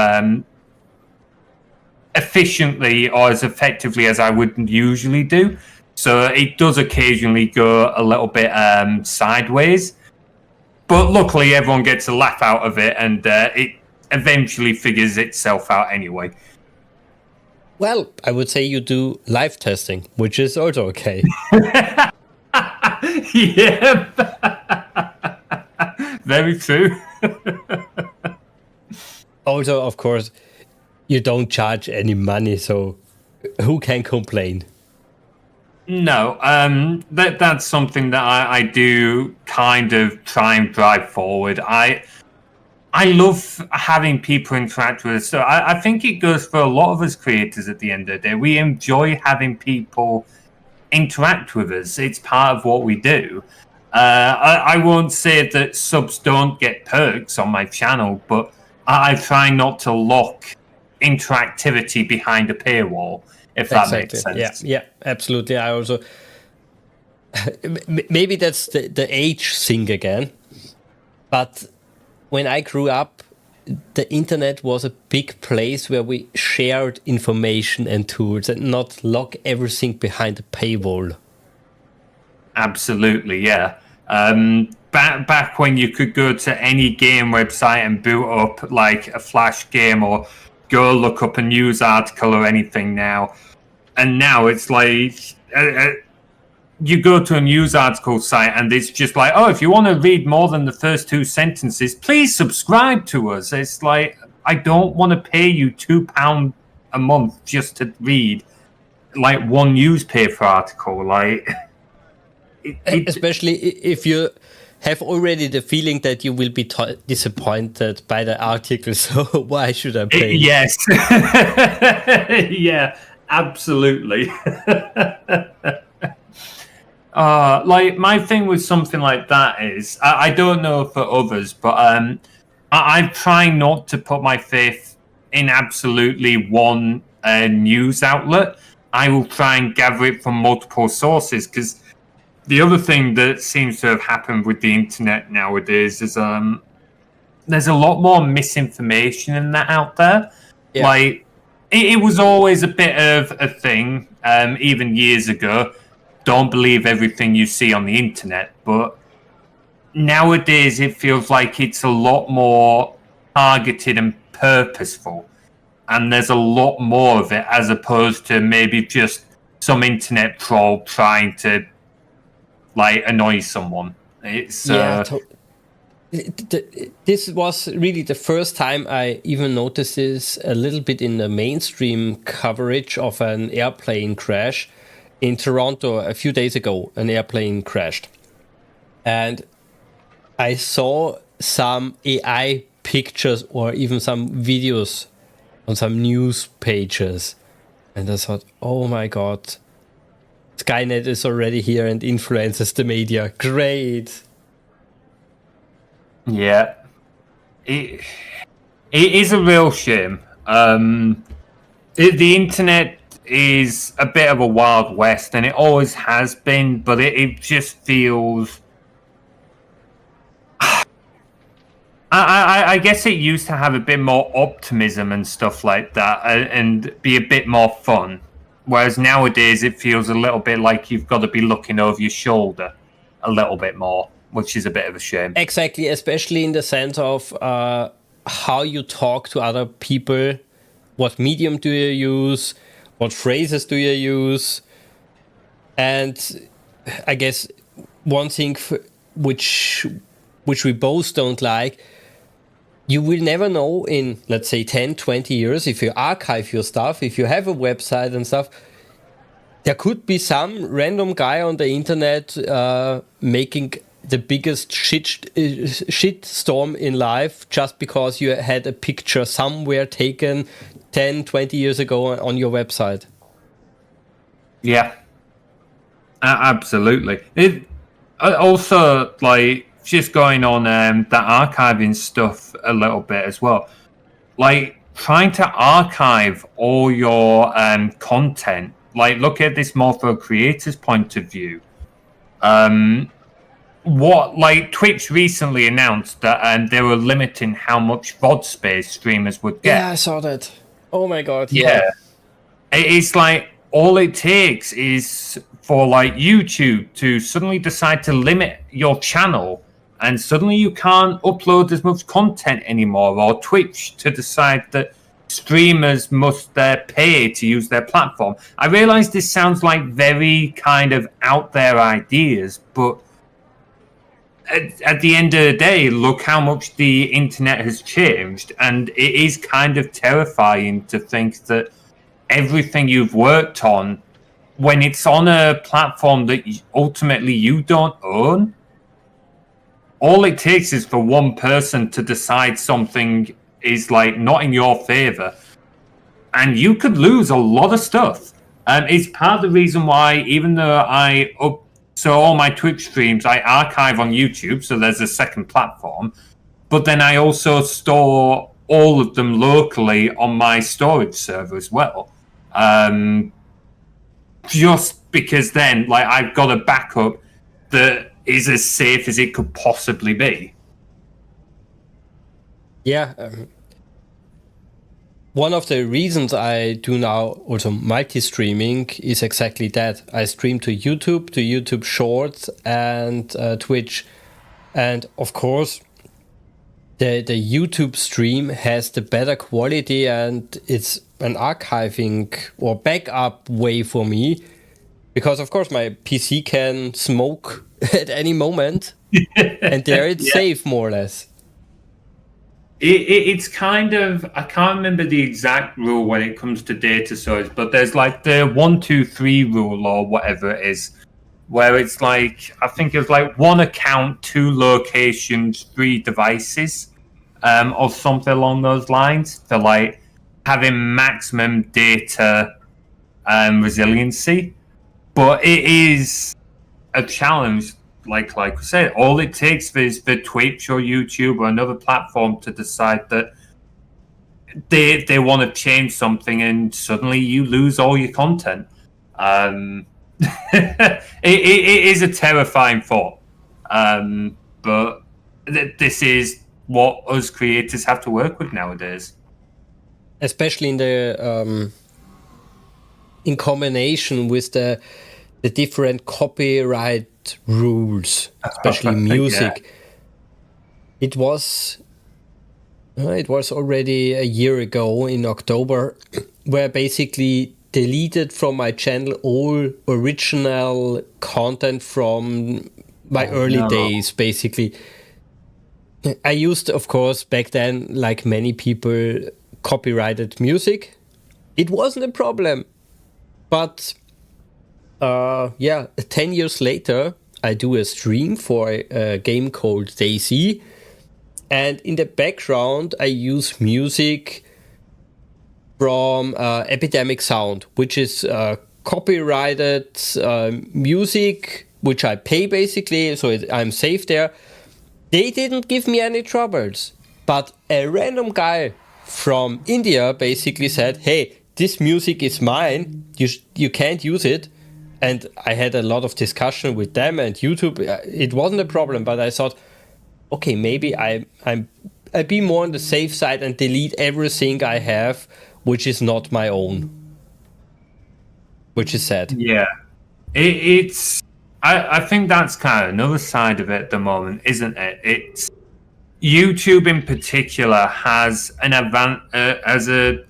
efficiently or as effectively as I would usually do. So it does occasionally go a little bit sideways. But luckily, everyone gets a laugh out of it, and it eventually figures itself out anyway. Well, I would say you do live testing, which is also okay. Yeah. Very true. Also, of course, you don't charge any money, so who can complain? No, that's something that I do kind of try and drive forward. I love having people interact with us. So I think it goes for a lot of us creators at the end of the day. We enjoy having people interact with us. It's part of what we do. I won't say that subs don't get perks on my channel, but I try not to lock interactivity behind a paywall, if that makes sense. Yeah, absolutely. I also maybe that's the age thing again, but when I grew up, the internet was a big place where we shared information and tools and not lock everything behind a paywall. Absolutely, yeah. back when you could go to any game website and boot up like a Flash game or go look up a news article or anything now. And now it's like you go to a news article site and it's just like, oh, if you want to read more than the first 2 sentences, please subscribe to us. It's like, I don't want to pay you £2 a month just to read like one newspaper article. Like, especially if you have already the feeling that you will be disappointed by the article, so why should I pay? Yes. Yeah, absolutely. Like, my thing with something like that is, I don't know for others, but I try not to put my faith in absolutely one news outlet. I will try and gather it from multiple sources, because the other thing that seems to have happened with the internet nowadays is there's a lot more misinformation in that out there. Yeah. Like, it was always a bit of a thing, even years ago. Don't believe everything you see on the internet, but nowadays it feels like it's a lot more targeted and purposeful, and there's a lot more of it as opposed to maybe just some internet troll trying to like annoy someone. It's this was really the first time I even noticed this a little bit in the mainstream coverage of an airplane crash in Toronto a few days ago. An airplane crashed, and I saw some AI pictures or even some videos on some news pages, and I thought, oh my god, Skynet is already here and influences the media. Great. Yeah. It is a real shame. The internet is a bit of a wild west, and it always has been, but it just feels... I guess it used to have a bit more optimism and stuff like that, and be a bit more fun. Whereas nowadays it feels a little bit like you've got to be looking over your shoulder a little bit more, which is a bit of a shame. Exactly, especially in the sense of how you talk to other people. What medium do you use? What phrases do you use? And I guess one thing which we both don't like, you will never know in, let's say, 10, 20 years, if you archive your stuff, if you have a website and stuff, there could be some random guy on the internet making the biggest shit storm in life just because you had a picture somewhere taken 10, 20 years ago on your website. Yeah, absolutely. It also, like, just going on that archiving stuff a little bit as well. Like, trying to archive all your content. Like, look at this more from a creator's point of view. Twitch recently announced that they were limiting how much VOD space streamers would get. Yeah, I saw that. Oh my god. Yeah. It's like, all it takes is for like YouTube to suddenly decide to limit your channel, and suddenly you can't upload as much content anymore, or Twitch to decide that streamers must pay to use their platform. I realize this sounds like very kind of out there ideas, but at the end of the day, look how much the internet has changed, and it is kind of terrifying to think that everything you've worked on, when it's on a platform that ultimately you don't own, all it takes is for one person to decide something is like not in your favor, and you could lose a lot of stuff. It's part of the reason why, even though so all my Twitch streams I archive on YouTube, so there's a second platform, but then I also store all of them locally on my storage server as well. Just because then, like, I've got a backup that is as safe as it could possibly be. Yeah. One of the reasons I do now also multi-streaming is exactly that. I stream to YouTube Shorts, and Twitch. And of course, the YouTube stream has the better quality, and it's an archiving or backup way for me. Because, of course, my PC can smoke at any moment, and there it's safe, more or less. It's kind of, I can't remember the exact rule when it comes to data storage, but there's like the 1, 2, 3 rule or whatever it is, where it's like, I think it's like 1 account, 2 locations, 3 devices, or something along those lines, for like having maximum data resiliency. But it is a challenge, like I said. All it takes is for Twitch or YouTube or another platform to decide that they want to change something, and suddenly you lose all your content. It is a terrifying thought, but this is what us creators have to work with nowadays. Especially in the in combination with the different copyright rules, especially music. Yeah. It was already a year ago in October, where basically deleted from my channel all original content from my early days, basically. I used, of course, back then, like many people, copyrighted music. It wasn't a problem. But 10 years later, I do a stream for a game called DayZ, and in the background I use music from Epidemic Sound, which is copyrighted music, which I pay basically, so I'm safe there. They didn't give me any troubles, but a random guy from India basically said, hey, this music is mine, you can't use it. And I had a lot of discussion with them and YouTube. It wasn't a problem, but I thought, okay, maybe I'd be more on the safe side and delete everything I have, which is not my own. Which is sad. Yeah. I think that's kind of another side of it at the moment, isn't it? It's YouTube in particular has as a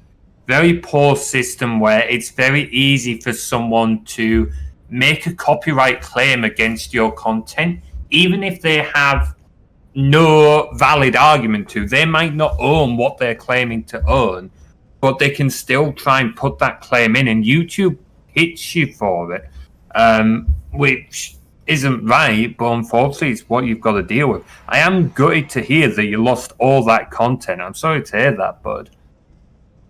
very poor system where it's very easy for someone to make a copyright claim against your content, even if they have no valid argument to. They might not own what they're claiming to own, but they can still try and put that claim in, and YouTube hits you for it, which isn't right, but unfortunately it's what you've got to deal with. I am gutted to hear that you lost all that content. I'm sorry to hear that, bud.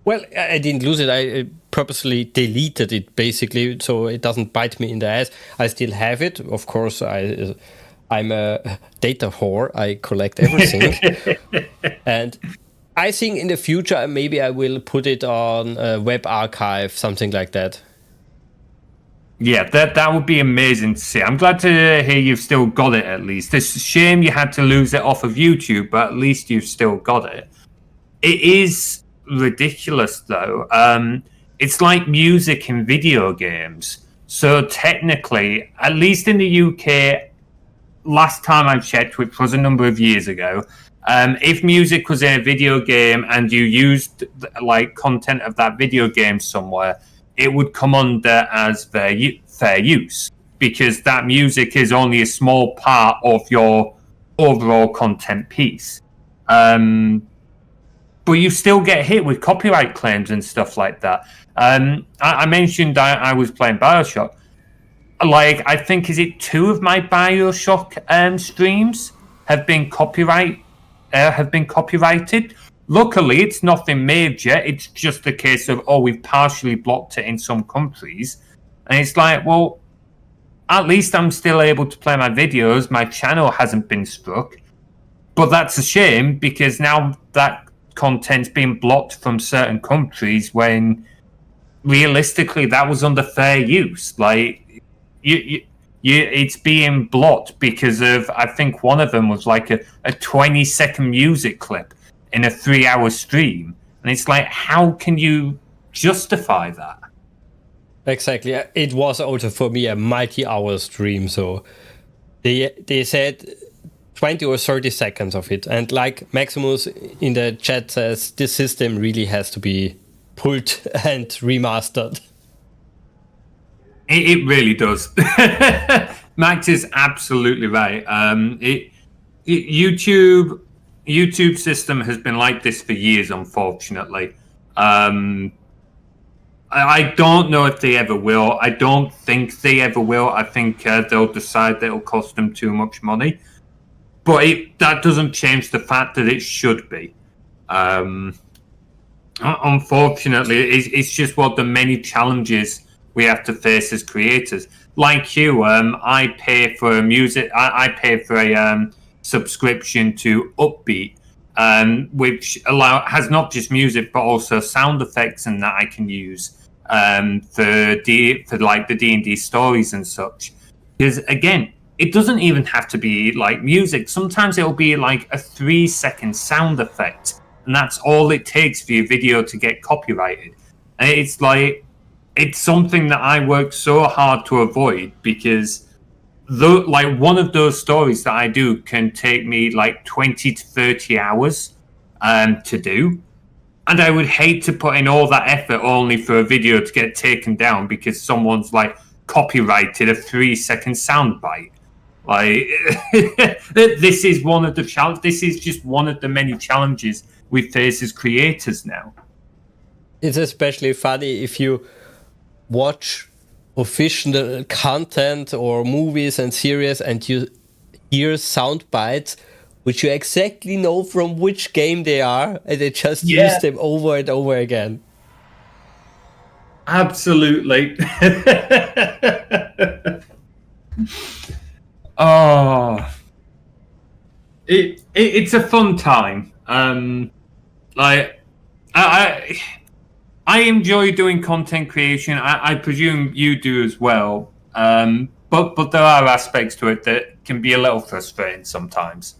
Well, I didn't lose it. I purposely deleted it, basically, so it doesn't bite me in the ass. I still have it. Of course, I'm a data whore. I collect everything. And I think in the future, maybe I will put it on a web archive, something like that. Yeah, that would be amazing to see. I'm glad to hear you've still got it, at least. It's a shame you had to lose it off of YouTube, but at least you've still got it. It is ridiculous, though. It's like music in video games. So technically, at least in the UK, last time I checked, which was a number of years ago, if music was in a video game and you used like content of that video game somewhere, it would come under as fair use, because that music is only a small part of your overall content piece. But you still get hit with copyright claims and stuff like that. I mentioned I was playing BioShock. Like, I think, is it 2 of my BioShock streams have been copyrighted? Luckily, it's nothing major. It's just a case of, we've partially blocked it in some countries. And it's like, well, at least I'm still able to play my videos. My channel hasn't been struck. But that's a shame, because now that content's been blocked from certain countries when realistically that was under fair use. Like, it's being blocked because of, I think one of them was like a 20-second music clip in a 3-hour stream, and it's like, how can you justify that? Exactly. It was also for me a multi-hour stream, so they said 20 or 30 seconds of it. And like Maximus in the chat says, this system really has to be pulled and remastered. It really does. Max is absolutely right. YouTube system has been like this for years, unfortunately. I don't know if they ever will. I don't think they ever will. I think they'll decide that it'll cost them too much money. But that doesn't change the fact that it should be. Unfortunately, it's just one of the many challenges we have to face as creators. Like you, I pay for music. I pay for a subscription to Upbeat, which has not just music but also sound effects and that I can use for like the D&D stories and such. Because again, it doesn't even have to be like music. Sometimes it'll be like a 3-second sound effect, and that's all it takes for your video to get copyrighted. And it's something that I work so hard to avoid, because one of those stories that I do can take me like 20 to 30 hours to do. And I would hate to put in all that effort only for a video to get taken down because someone's like copyrighted a 3-second soundbite. Like this is one of the This is just one of the many challenges we face as creators now. It's especially funny if you watch official content or movies and series and you hear sound bites which you exactly know from which game they are, and they just use them over and over again. Absolutely. Oh, it's a fun time. I enjoy doing content creation. I presume you do as well. But there are aspects to it that can be a little frustrating sometimes.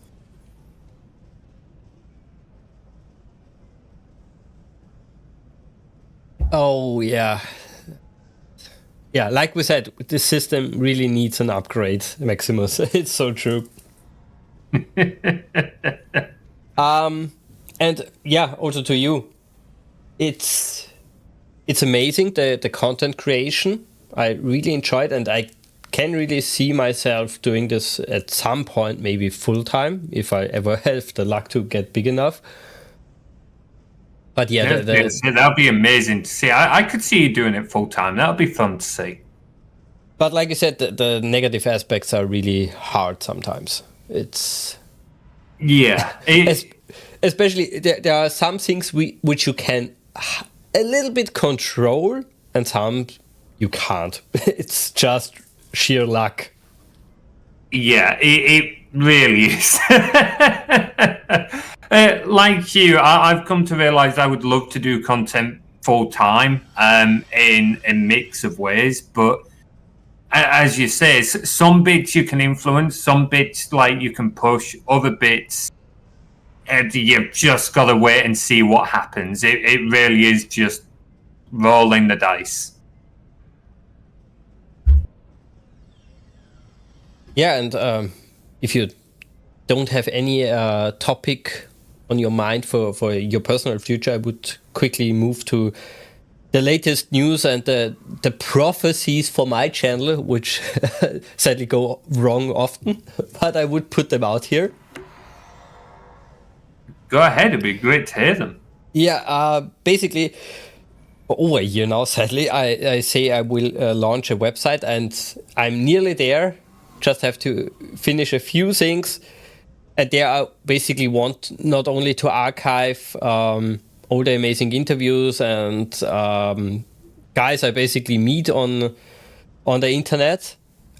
Oh yeah. Yeah, like we said, this system really needs an upgrade, Maximus. It's so true. And yeah, also to you. It's amazing, the content creation. I really enjoyed, and I can really see myself doing this at some point, maybe full time, if I ever have the luck to get big enough. But yeah, that'd be amazing to see. I could see you doing it full time. That would be fun to see. But like you said, the negative aspects are really hard sometimes. It's especially there are some things which you can a little bit control, and some you can't. It's just sheer luck. Yeah, it really is. Like you, I've come to realize I would love to do content full time in a mix of ways, but as you say, some bits you can influence, some bits like you can push, other bits you've just got to wait and see what happens. It really is just rolling the dice. Yeah, and if you don't have any topic on your mind for your personal future, I would quickly move to the latest news and the prophecies for my channel, which sadly go wrong often, but I would put them out here. Go ahead, it'd be great to hear them. Yeah, basically, over a year now, sadly, I say I will launch a website, and I'm nearly there. Just have to finish a few things. And there I basically want not only to archive all the amazing interviews and guys I basically meet on the internet.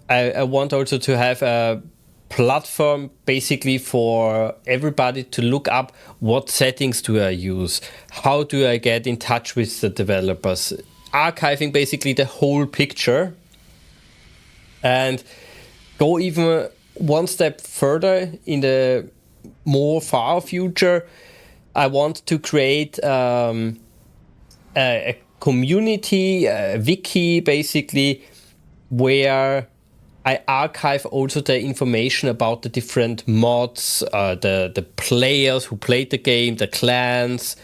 I want also to have a platform basically for everybody to look up what settings do I use, how do I get in touch with the developers, archiving basically the whole picture, and go even one step further in the more far future. I want to create a community, a wiki basically, where I archive also the information about the different mods, the players who played the game, the clans.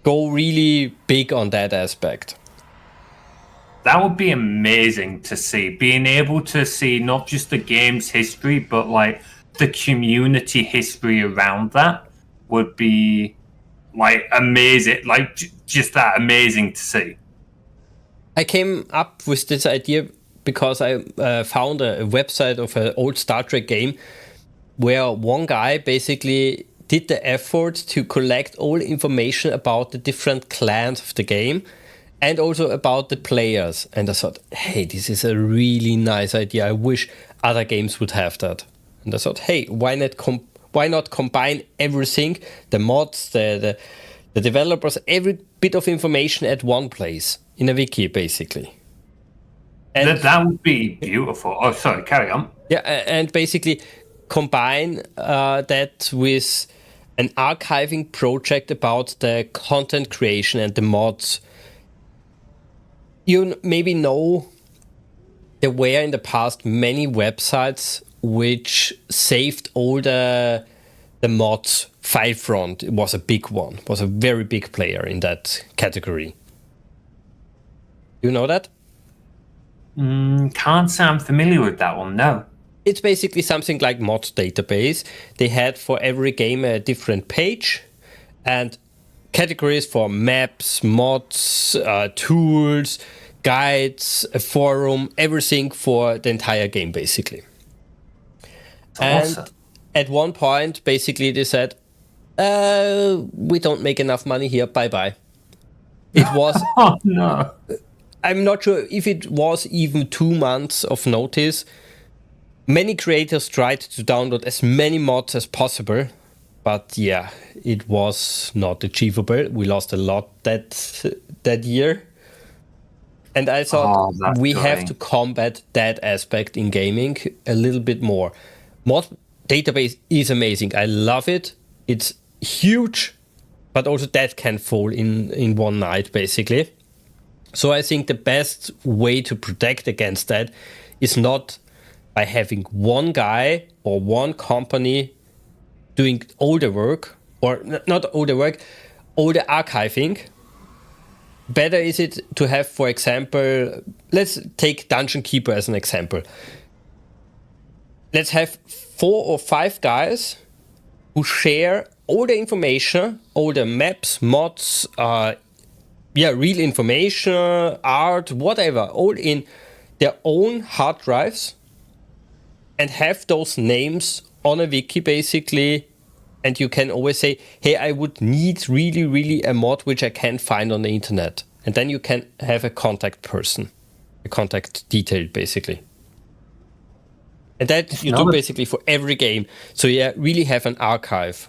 Go really big on that aspect. That would be amazing to see. Being able to see not just the game's history, but like the community history around that would be like amazing. Like just that amazing to see. I came up with this idea because I found a website of an old Star Trek game where one guy basically did the effort to collect all information about the different clans of the game and also about the players. And I thought, hey, this is a really nice idea. I wish other games would have that. And I thought, hey, why not combine everything, the mods, the developers, every bit of information at one place in a wiki, basically. And that would be beautiful. Oh, sorry, carry on. Yeah, and basically combine that with an archiving project about the content creation and the mods. You maybe know there were in the past many websites which saved all the mods. FileFront was a big one, was a very big player in that category. You know that? Can't say I'm familiar with that one, no. It's basically something like mod database. They had for every game a different page and categories for maps, mods, tools, guides, a forum, everything for the entire game, basically. Awesome. And at one point, basically, they said, we don't make enough money here, bye-bye. It was... Oh, no. I'm not sure if it was even 2 months of notice. Many creators tried to download as many mods as possible, but yeah, it was not achievable. We lost a lot that year. And I thought we have to combat that aspect in gaming a little bit more. Mod database is amazing. I love it. It's huge, but also that can fall in one night, basically. So I think the best way to protect against that is not by having one guy or one company doing all the work, or not all the work, all the archiving. Better is it to have, for example, let's take Dungeon Keeper as an example. Let's have 4 or 5 guys who share all the information, all the maps, mods, real information, art, whatever, all in their own hard drives and have those names on a wiki, basically. And you can always say, hey, I would need really, really a mod which I can't find on the internet. And then you can have a contact person, a contact detail, basically. And that you do basically for every game. So you really have an archive.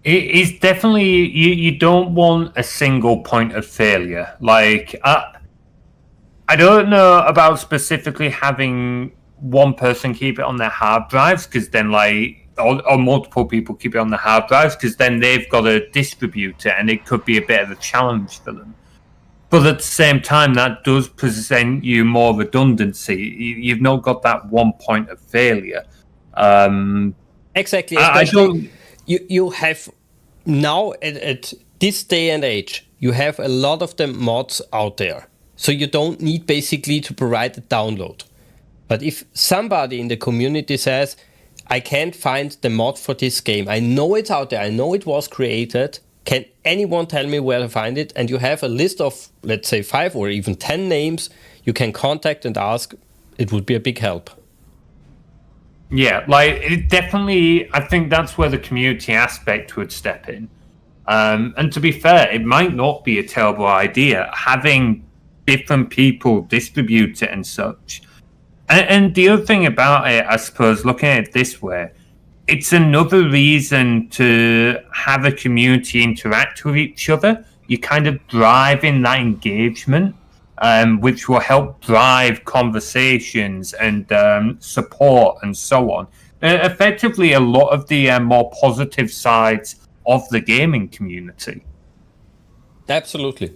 It's definitely, you don't want a single point of failure. Like, I don't know about specifically having one person keep it on their hard drives, because then or multiple people keep it on the hard drives, because then they've got to distribute it and it could be a bit of a challenge for them. But at the same time, that does present you more redundancy. You've not got that one point of failure. Exactly. Especially you have now at this day and age, you have a lot of the mods out there. So you don't need basically to provide a download. But if somebody in the community says, I can't find the mod for this game, I know it's out there, I know it was created, can anyone tell me where to find it? And you have a list of, let's say, 5 or even 10 names you can contact and ask. It would be a big help. Yeah, it definitely, I think that's where the community aspect would step in. And to be fair, it might not be a terrible idea, having different people distribute it and such. And the other thing about it, I suppose, looking at it this way, it's another reason to have a community interact with each other. You kind of drive in that engagement, which will help drive conversations and support and so on. Effectively, a lot of the more positive sides of the gaming community. Absolutely.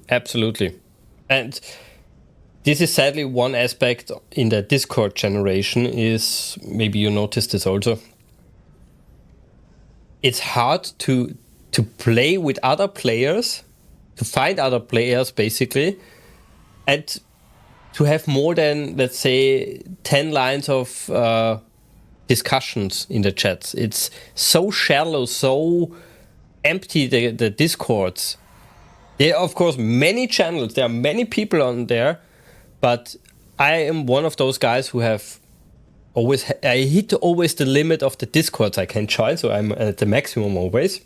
And this is sadly one aspect in the Discord generation is, maybe you noticed this also, it's hard to play with other players, to find other players basically, and to have more than, let's say, 10 lines of discussions in the chats. It's so shallow, so empty, the Discords. There are, of course, many channels, there are many people on there, but I am one of those guys who have I hit always the limit of the Discords I can join, so I'm at the maximum always.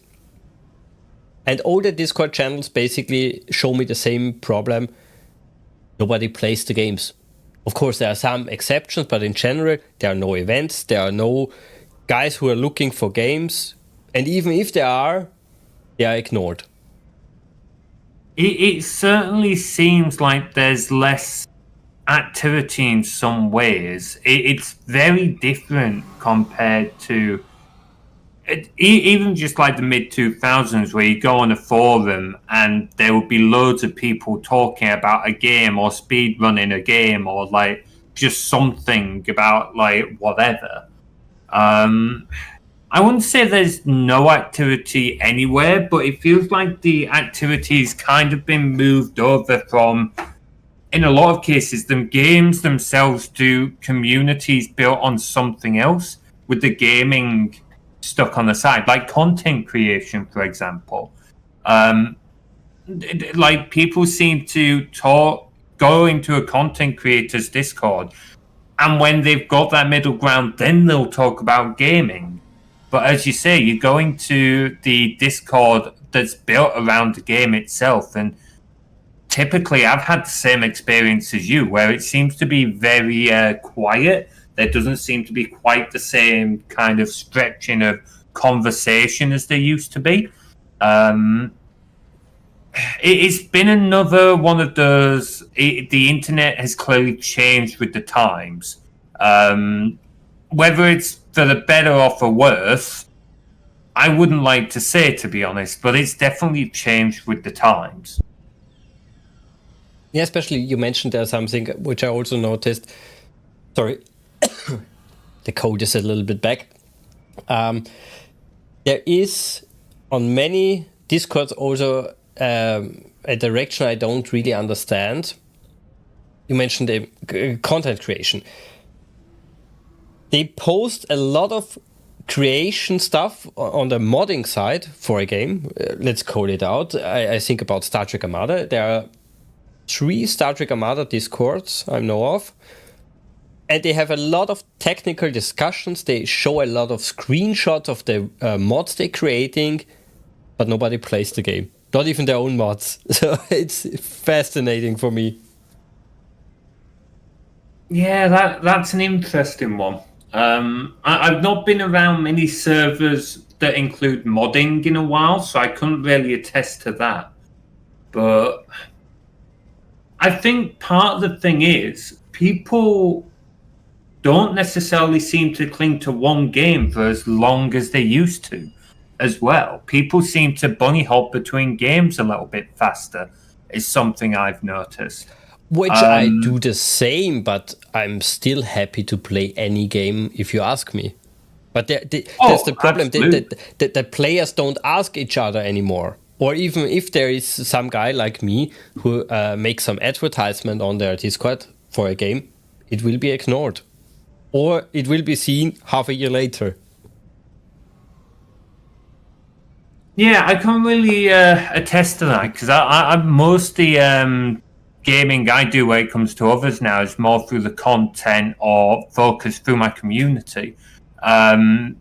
And all the Discord channels basically show me the same problem. Nobody plays the games. Of course, there are some exceptions, but in general, there are no events, there are no guys who are looking for games, and even if there are, they are ignored. It certainly seems like there's less activity in some ways. It's very different compared to even just like the mid-2000s, where you go on a forum and there would be loads of people talking about a game or speed running a game or like just something about like whatever. I wouldn't say there's no activity anywhere, but it feels like the activity's kind of been moved over from, in a lot of cases, the games themselves to communities built on something else, with the gaming stuck on the side, like content creation, for example. Like people seem to go into a content creator's Discord, and when they've got that middle ground, then they'll talk about gaming. But as you say, you're going to the Discord that's built around the game itself, and typically I've had the same experience as you, where it seems to be very quiet. There doesn't seem to be quite the same kind of stretching of conversation as there used to be. It's been another one of those. The internet has clearly changed with the times. Whether it's for the better or for worse, I wouldn't like to say, to be honest, but it's definitely changed with the times. Yeah, especially you mentioned there's something which I also noticed. Sorry, the code is a little bit back. There is on many Discords also a direction I don't really understand. You mentioned content creation. They post a lot of creation stuff on the modding side for a game. Let's call it out. I think about Star Trek Armada. There are 3 Star Trek Armada Discords I know of. And they have a lot of technical discussions. They show a lot of screenshots of the mods they're creating, but nobody plays the game. Not even their own mods. So it's fascinating for me. Yeah, that's an interesting one. I've not been around many servers that include modding in a while, so I couldn't really attest to that. But I think part of the thing is people don't necessarily seem to cling to one game for as long as they used to as well. People seem to bunny hop between games a little bit faster, is something I've noticed. Which I do the same, but I'm still happy to play any game if you ask me. But that's the problem. The players don't ask each other anymore. Or even if there is some guy like me who makes some advertisement on their Discord for a game, it will be ignored. Or it will be seen half a year later. Yeah, I can't really attest to that, because I'm mostly gaming I do when it comes to others now is more through the content or focus through my community. But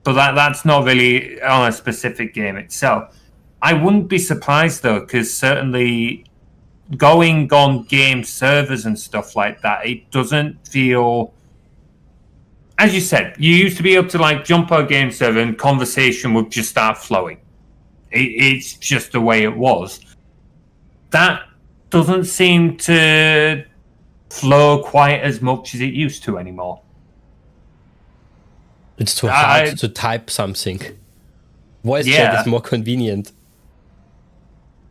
that's not really on a specific game itself. I wouldn't be surprised though, because certainly going on game servers and stuff like that, it doesn't feel, as you said, you used to be able to like jump on a game server and conversation would just start flowing. It's just the way it was. That doesn't seem to flow quite as much as it used to anymore. It's too hard to type something. Voice chat is more convenient.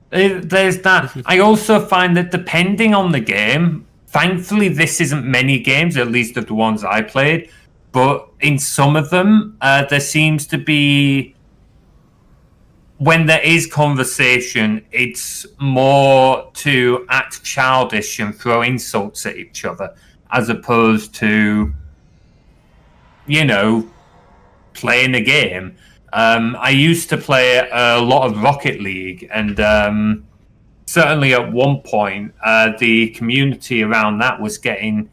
There's that. I also find that depending on the game, thankfully, this isn't many games, at least of the ones I played. But in some of them, there seems to be, when there is conversation, it's more to act childish and throw insults at each other, as opposed to, playing a game. I used to play a lot of Rocket League, and certainly at one point, the community around that was getting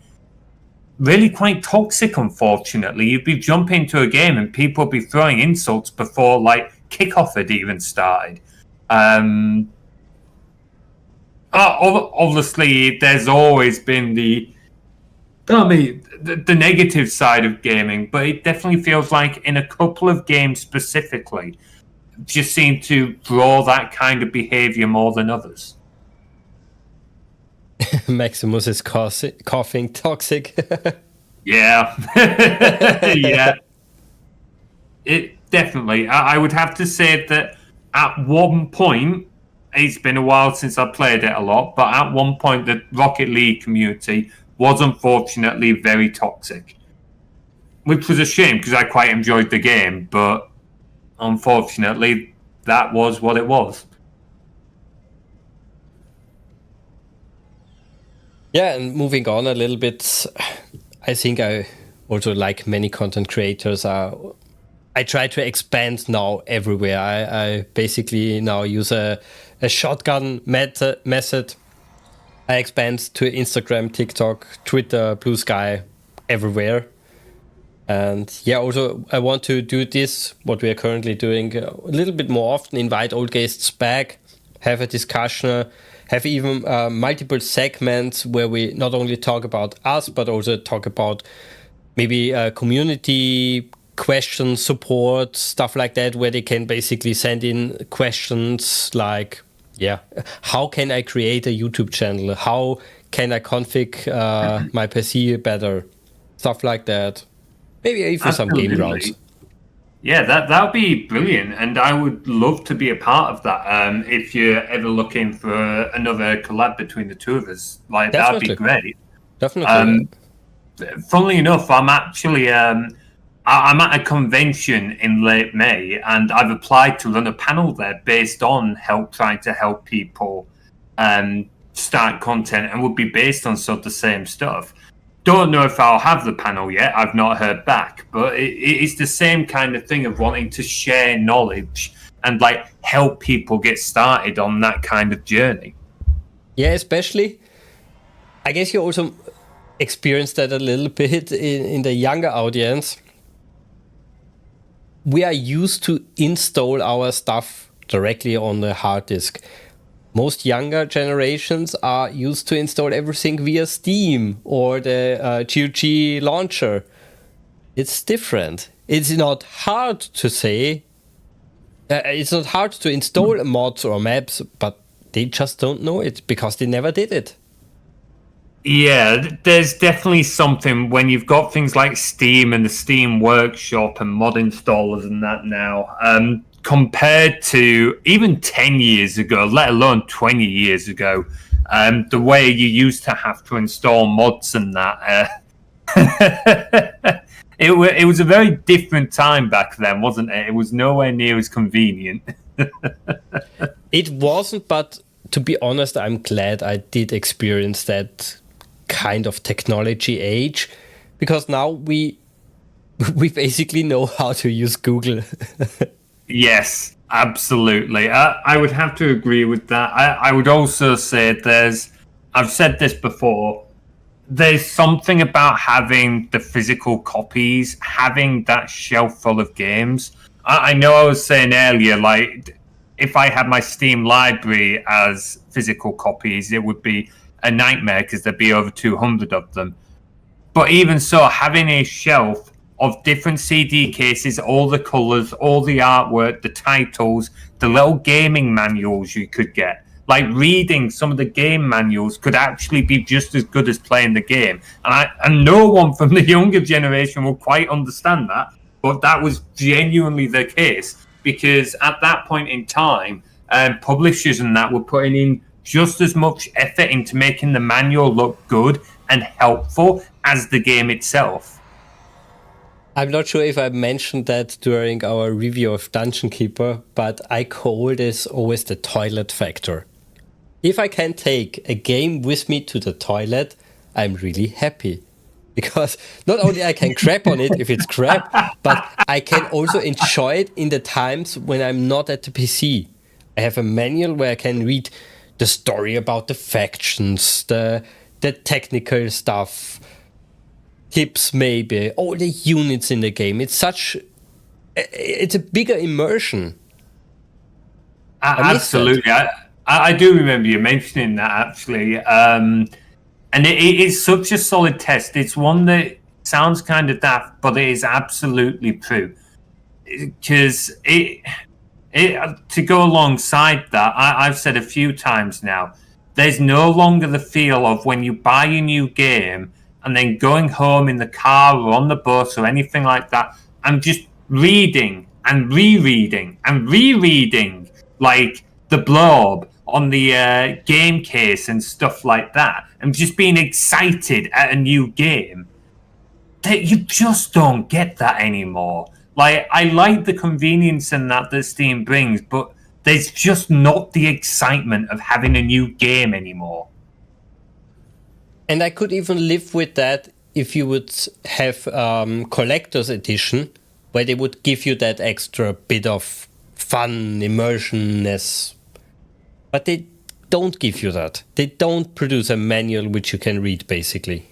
really quite toxic, unfortunately. You'd be jumping into a game and people would be throwing insults before, kickoff had even started. Obviously, there's always been the negative side of gaming, but it definitely feels like in a couple of games specifically, just seem to draw that kind of behavior more than others. Maximus is coughing toxic. Yeah. Yeah. It definitely. I would have to say that at one point, it's been a while since I played it a lot, but at one point the Rocket League community was unfortunately very toxic, which was a shame because I quite enjoyed the game, but unfortunately that was what it was. Yeah, and moving on a little bit, I think I also, like many content creators, I try to expand now everywhere. I basically now use a shotgun method. I expand to Instagram, TikTok, Twitter, Blue Sky, everywhere. And yeah, also I want to do this, what we are currently doing, a little bit more often, invite old guests back, have a discussion, have even multiple segments where we not only talk about us, but also talk about maybe community questions, support, stuff like that, where they can basically send in questions like, how can I create a YouTube channel? How can I config my PC better? Stuff like that. Maybe even some game rounds. Yeah, that would be brilliant, and I would love to be a part of that. If you're ever looking for another collab between the two of us, that would be great. Definitely. Funnily enough, I'm actually I'm at a convention in late May, and I've applied to run a panel there based on trying to help people start content, and would be based on sort of the same stuff. Don't know if I'll have the panel yet. I've not heard back, but it's the same kind of thing of wanting to share knowledge and help people get started on that kind of journey. Yeah, especially, I guess you also experienced that a little bit in the younger audience. We are used to install our stuff directly on the hard disk. Most younger generations are used to install everything via Steam or the GOG launcher. It's different. It's not hard to say. It's not hard to install mods or maps, but they just don't know it because they never did it. Yeah, there's definitely something when you've got things like Steam and the Steam Workshop and mod installers and that now. Compared to even 10 years ago, let alone 20 years ago, the way you used to have to install mods and that, it was a very different time back then, wasn't it? It was nowhere near as convenient. It wasn't, but to be honest, I'm glad I did experience that kind of technology age, because now we basically know how to use Google. Yes, absolutely. I would have to agree with that. I would also say I've said this before, there's something about having the physical copies, having that shelf full of games. I know I was saying earlier, if I had my Steam library as physical copies, it would be a nightmare because there'd be over 200 of them. But even so, having a shelf of different CD cases, all the colours, all the artwork, the titles, the little gaming manuals you could get. Reading some of the game manuals could actually be just as good as playing the game. And no one from the younger generation will quite understand that, but that was genuinely the case, because at that point in time, publishers and that were putting in just as much effort into making the manual look good and helpful as the game itself. I'm not sure if I mentioned that during our review of Dungeon Keeper, but I call this always the toilet factor. If I can take a game with me to the toilet, I'm really happy. Because not only I can crap on it if it's crap, but I can also enjoy it in the times when I'm not at the PC. I have a manual where I can read the story about the factions, the technical stuff, tips maybe, all the units in the game. It's a bigger immersion. Absolutely. I do remember you mentioning that, actually. And it is such a solid test. It's one that sounds kind of daft, but it is absolutely true. Because to go alongside that, I've said a few times now, there's no longer the feel of when you buy a new game and then going home in the car or on the bus or anything like that, and just reading and rereading and rereading, like the blurb on the game case and stuff like that, and just being excited at a new game. That you just don't get that anymore. Like, I like the convenience and that Steam brings, but there's just not the excitement of having a new game anymore. And I could even live with that if you would have collector's edition, where they would give you that extra bit of fun, immersionness. But they don't give you that. They don't produce a manual which you can read, basically.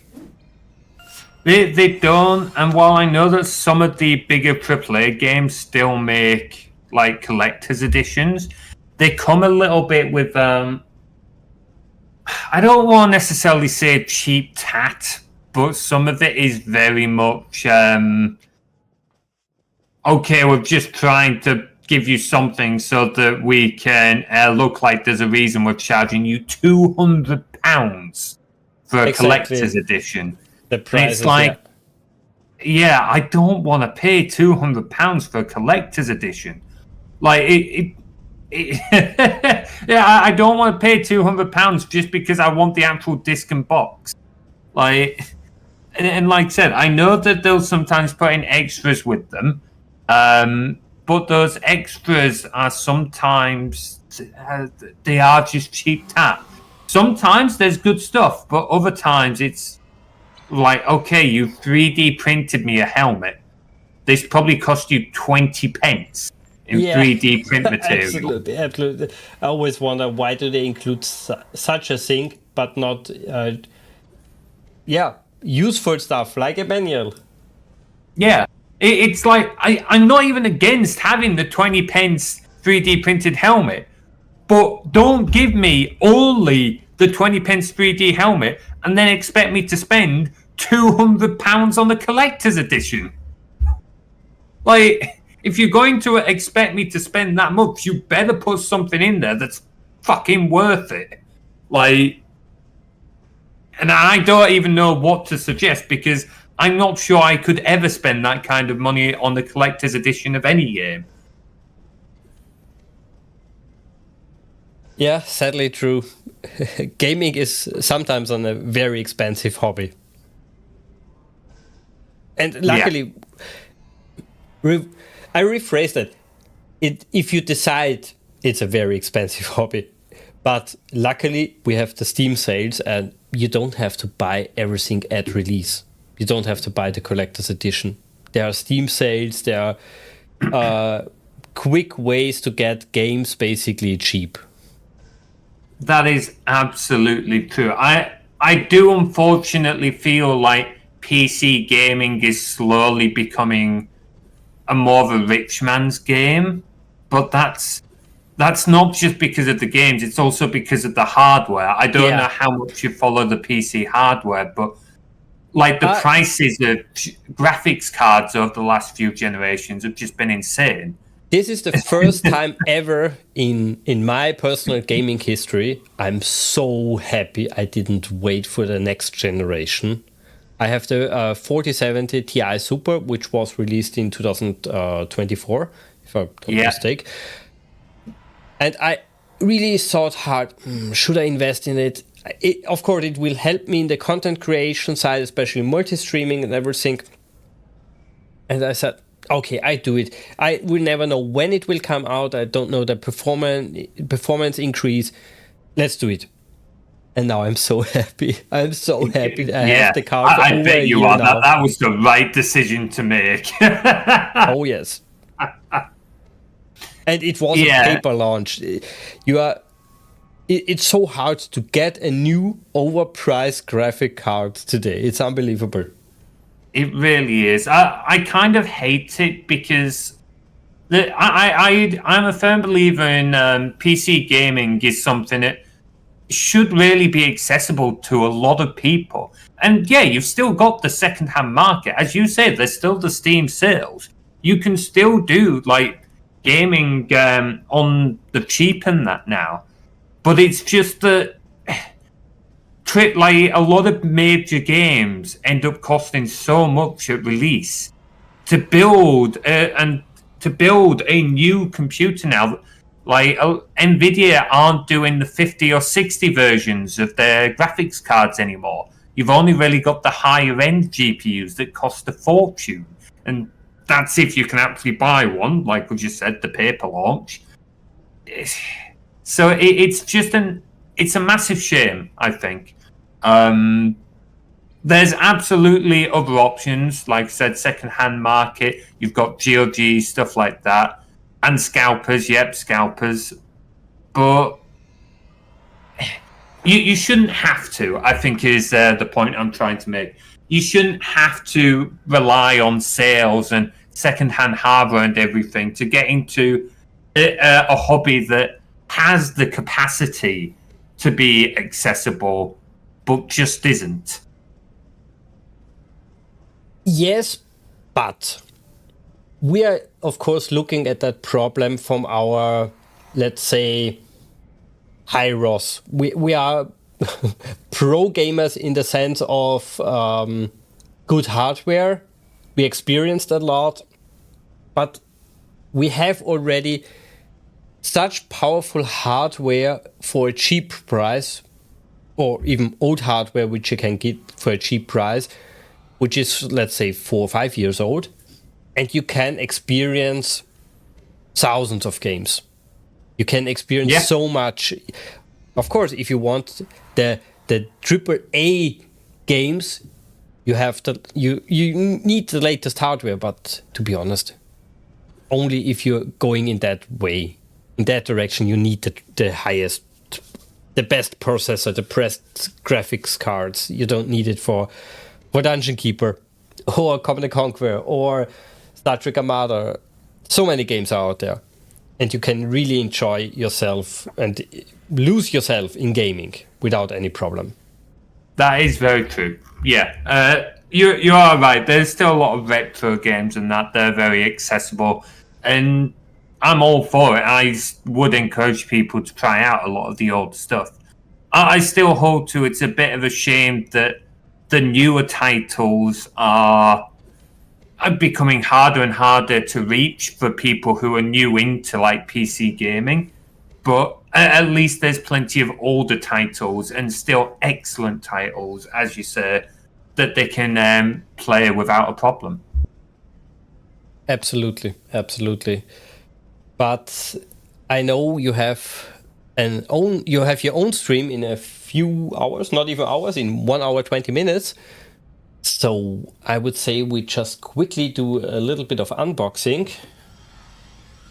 They don't, and while I know that some of the bigger AAA games still make like collector's editions, they come a little bit with I don't want to necessarily say cheap tat, but some of it is very much okay, we're just trying to give you something so that we can look like there's a reason we're charging you £200 for a collector's edition. The price, it's like, yeah, I don't want to pay £200 for a collector's edition. Like yeah, I don't want to pay £200 just because I want the actual disc and box. Like, and like I said, I know that they'll sometimes put in extras with them, but those extras are sometimes they are just cheap tat. Sometimes there's good stuff, but other times it's like, okay, you 3D printed me a helmet. This probably cost you 20 pence in 3D print material. Absolutely. I always wonder, why do they include such a thing, but not, useful stuff like a manual? Yeah. It's like, I'm not even against having the 20 pence 3D printed helmet, but don't give me only the 20 pence 3D helmet and then expect me to spend £200 on the collector's edition. Like, if you're going to expect me to spend that much, you better put something in there that's fucking worth it. Like, and I don't even know what to suggest, because I'm not sure I could ever spend that kind of money on the collector's edition of any game. Yeah, sadly true. Gaming is sometimes a very expensive hobby. And luckily, I rephrased it. If you decide it's a very expensive hobby, but luckily we have the Steam sales and you don't have to buy everything at release. You don't have to buy the collector's edition. There are Steam sales, there are quick ways to get games basically cheap. That is absolutely true. I do unfortunately feel like PC gaming is slowly becoming a more of a rich man's game, but that's not just because of the games, it's also because of the hardware. I don't know how much you follow the PC hardware, but like the prices of graphics cards over the last few generations have just been insane. This is the first time ever in my personal gaming history I'm so happy I didn't wait for the next generation. I have the 4070 Ti Super, which was released in 2024, if I don't mistake. And really thought hard, should I invest in it? Of course, it will help me in the content creation side, especially multi-streaming and everything. And I said, okay, I do it. I will never know when it will come out. I don't know the performance increase. Let's do it. And now I'm so happy. I'm so happy. I have the card for I over bet a you year are. now. That was the right decision to make. Oh, yes. And it was a paper launch. It's so hard to get a new overpriced graphic card today. It's unbelievable. It really is. I kind of hate it because I'm a firm believer in PC gaming is something that should really be accessible to a lot of people. And yeah, you've still got the second-hand market. As you say, there's still the Steam sales. You can still do like gaming on the cheap and that now. But it's just that like a lot of major games end up costing so much at release to build a new computer now. Like Nvidia aren't doing the 50 or 60 versions of their graphics cards anymore. You've only really got the higher end GPUs that cost a fortune, and that's if you can actually buy one. Like we just said, the paper launch. So it's a massive shame, I think. There's absolutely other options, like I said, second-hand market. You've got GOG, stuff like that. And scalpers, scalpers. But you shouldn't have to, I think, is the point I'm trying to make. You shouldn't have to rely on sales and second-hand hardware and everything to get into a hobby that has the capacity to be accessible, but just isn't. Yes, but we are, of course, looking at that problem from our, let's say, high ROS. We are pro gamers in the sense of good hardware. We experienced a lot, but we have already such powerful hardware for a cheap price, or even old hardware which you can get for a cheap price, which is, let's say, 4 or 5 years old, and you can experience thousands of games. You can experience so much. Of course, if you want the AAA games, you need the latest hardware, but to be honest, only if you're going in that way. In that direction, you need the highest, the best processor, the best graphics cards. You don't need it for Dungeon Keeper or Command & Conquer or Star Trek Armada. So many games are out there, and you can really enjoy yourself and lose yourself in gaming without any problem. That is very true. Yeah, you are right. There's still a lot of retro games and that they're very accessible, and I'm all for it. I would encourage people to try out a lot of the old stuff. I still hold to it's a bit of a shame that the newer titles are becoming harder and harder to reach for people who are new into like PC gaming. But at least there's plenty of older titles and still excellent titles, as you say, that they can play without a problem. Absolutely. But I know you have your own stream in a few hours, not even hours, in 1 hour 20 minutes. So I would say we just quickly do a little bit of unboxing,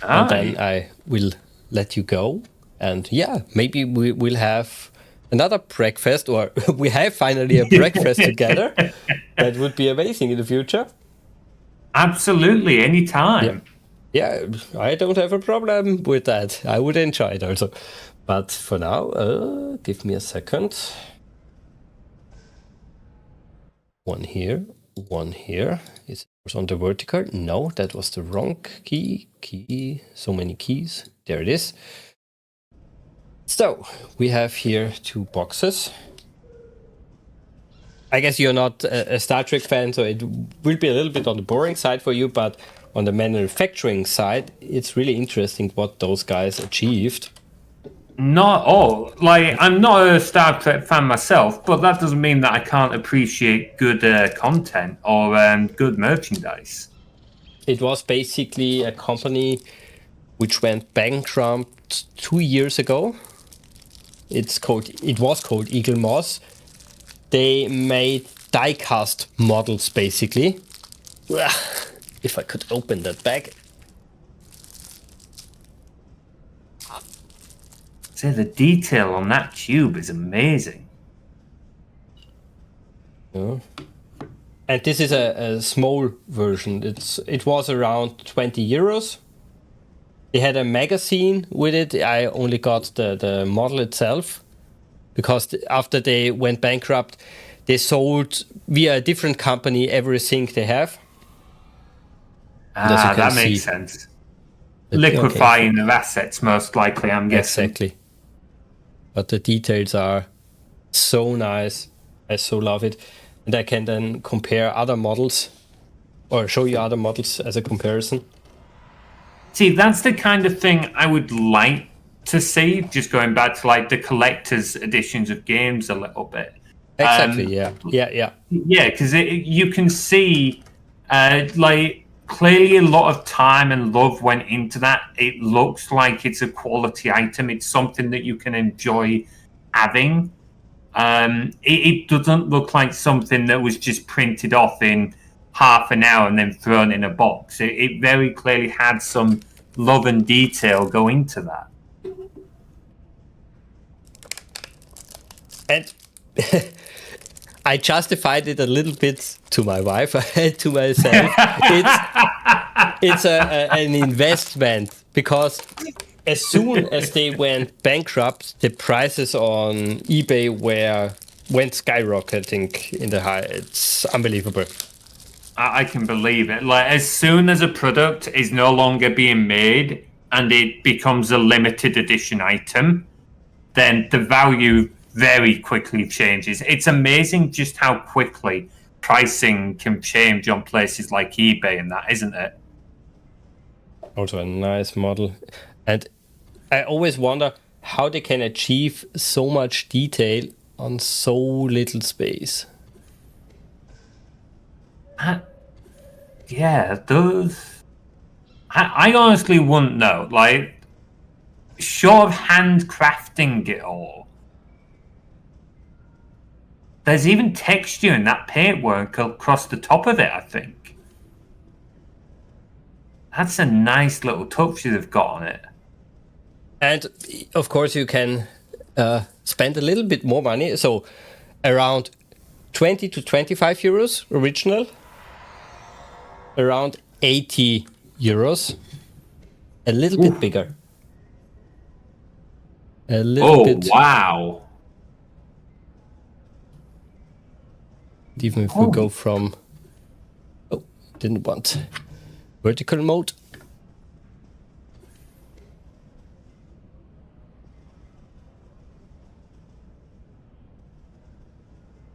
and then I will let you go. And yeah, maybe we will have another breakfast, or we have finally a breakfast together. That would be amazing in the future. Absolutely, anytime. Yeah, I don't have a problem with that. I would enjoy it also. But for now, give me a second. One here. Is it on the vertical? No, that was the wrong key. So many keys. There it is. So, we have here 2 boxes. I guess you're not a Star Trek fan, so it will be a little bit on the boring side for you, but on the manufacturing side, it's really interesting what those guys achieved. Not all. Like, I'm not a Star Trek fan myself, but that doesn't mean that I can't appreciate good content or good merchandise. It was basically a company which went bankrupt 2 years ago. It was called Eaglemoss. They made die-cast models, basically. If I could open that bag. See, the detail on that tube is amazing. Yeah. And this is a small version. It was around 20 euros. They had a magazine with it. I only got the model itself because after they went bankrupt, they sold via a different company everything they have. That makes sense. Liquefying their assets, most likely, I'm guessing. Exactly. But the details are so nice. I so love it. And I can then compare other models or show you other models as a comparison. See, that's the kind of thing I would like to see, just going back to like the collector's editions of games a little bit. Exactly, yeah, because you can see like clearly a lot of time and love went into that. It looks like it's a quality item. It's something that you can enjoy having. It doesn't look like something that was just printed off in half an hour and then thrown in a box. It very clearly had some love and detail go into that. And I justified it a little bit to my wife, to myself. It's an investment because as soon as they went bankrupt, the prices on eBay went skyrocketing in the high. It's unbelievable. I can believe it. Like, as soon as a product is no longer being made and it becomes a limited edition item, then the value very quickly changes. It's amazing just how quickly pricing can change on places like eBay and that, isn't it? Also a nice model. And I always wonder how they can achieve so much detail on so little space. Yeah, those. I honestly wouldn't know. Like, short of handcrafting it all, there's even texture in that paintwork across the top of it, I think. That's a nice little touch they've got on it. And of course, you can spend a little bit more money. So around 20 to 25 euros original. Around 80 euros. A little bit bigger. A little bit. Oh, wow. Even if we go from... Oh, didn't want vertical mode.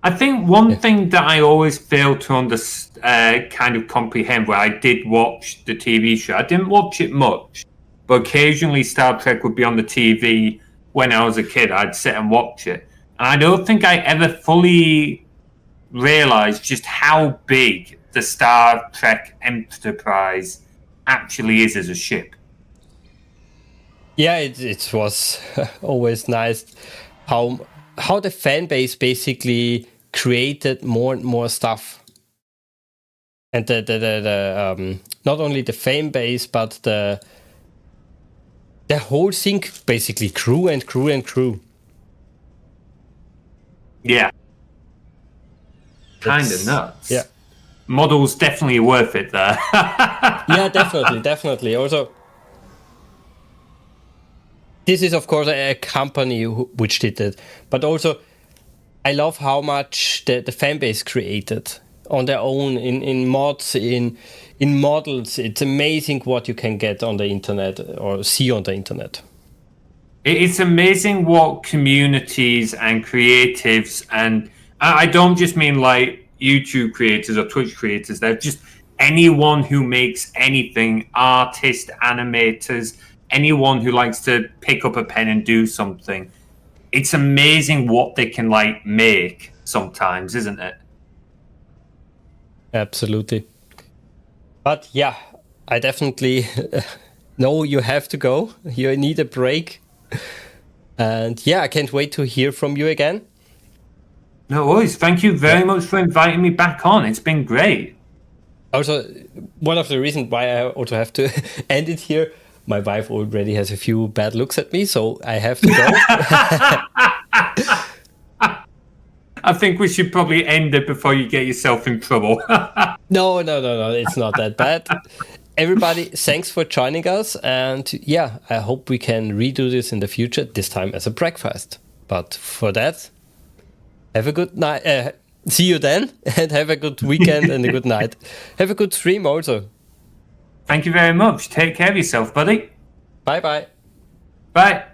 I think one thing that I always fail to kind of comprehend where I did watch the TV show, I didn't watch it much, but occasionally Star Trek would be on the TV when I was a kid. I'd sit and watch it. And I don't think I ever fully realized just how big the Star Trek Enterprise actually is as a ship. Yeah, it was always nice how the fan base basically created more and more stuff, and the not only the fan base but the whole thing basically grew and grew and grew. Yeah, kind of nuts. Yeah, models definitely worth it there. Yeah, definitely. Also, this is of course a company which did it, but also I love how much the fan base created on their own in mods, in models. It's amazing what you can get on the internet or see on the internet. It's amazing what communities and creatives, and I don't just mean like YouTube creators or Twitch creators, they're just anyone who makes anything, artists, animators, anyone who likes to pick up a pen and do something, it's amazing what they can like make sometimes, isn't it? Absolutely. But yeah, I definitely know you have to go. You need a break. And yeah, I can't wait to hear from you again. No worries. Thank you very much for inviting me back on. It's been great. Also, one of the reasons why I also have to end it here, my wife already has a few bad looks at me, so I have to go. I think we should probably end it before you get yourself in trouble. No, it's not that bad. Everybody, thanks for joining us. And yeah, I hope we can redo this in the future, this time as a breakfast. But for that, have a good night. See you then, and have a good weekend and a good night. Have a good stream also. Thank you very much. Take care of yourself, buddy. Bye-bye. Bye.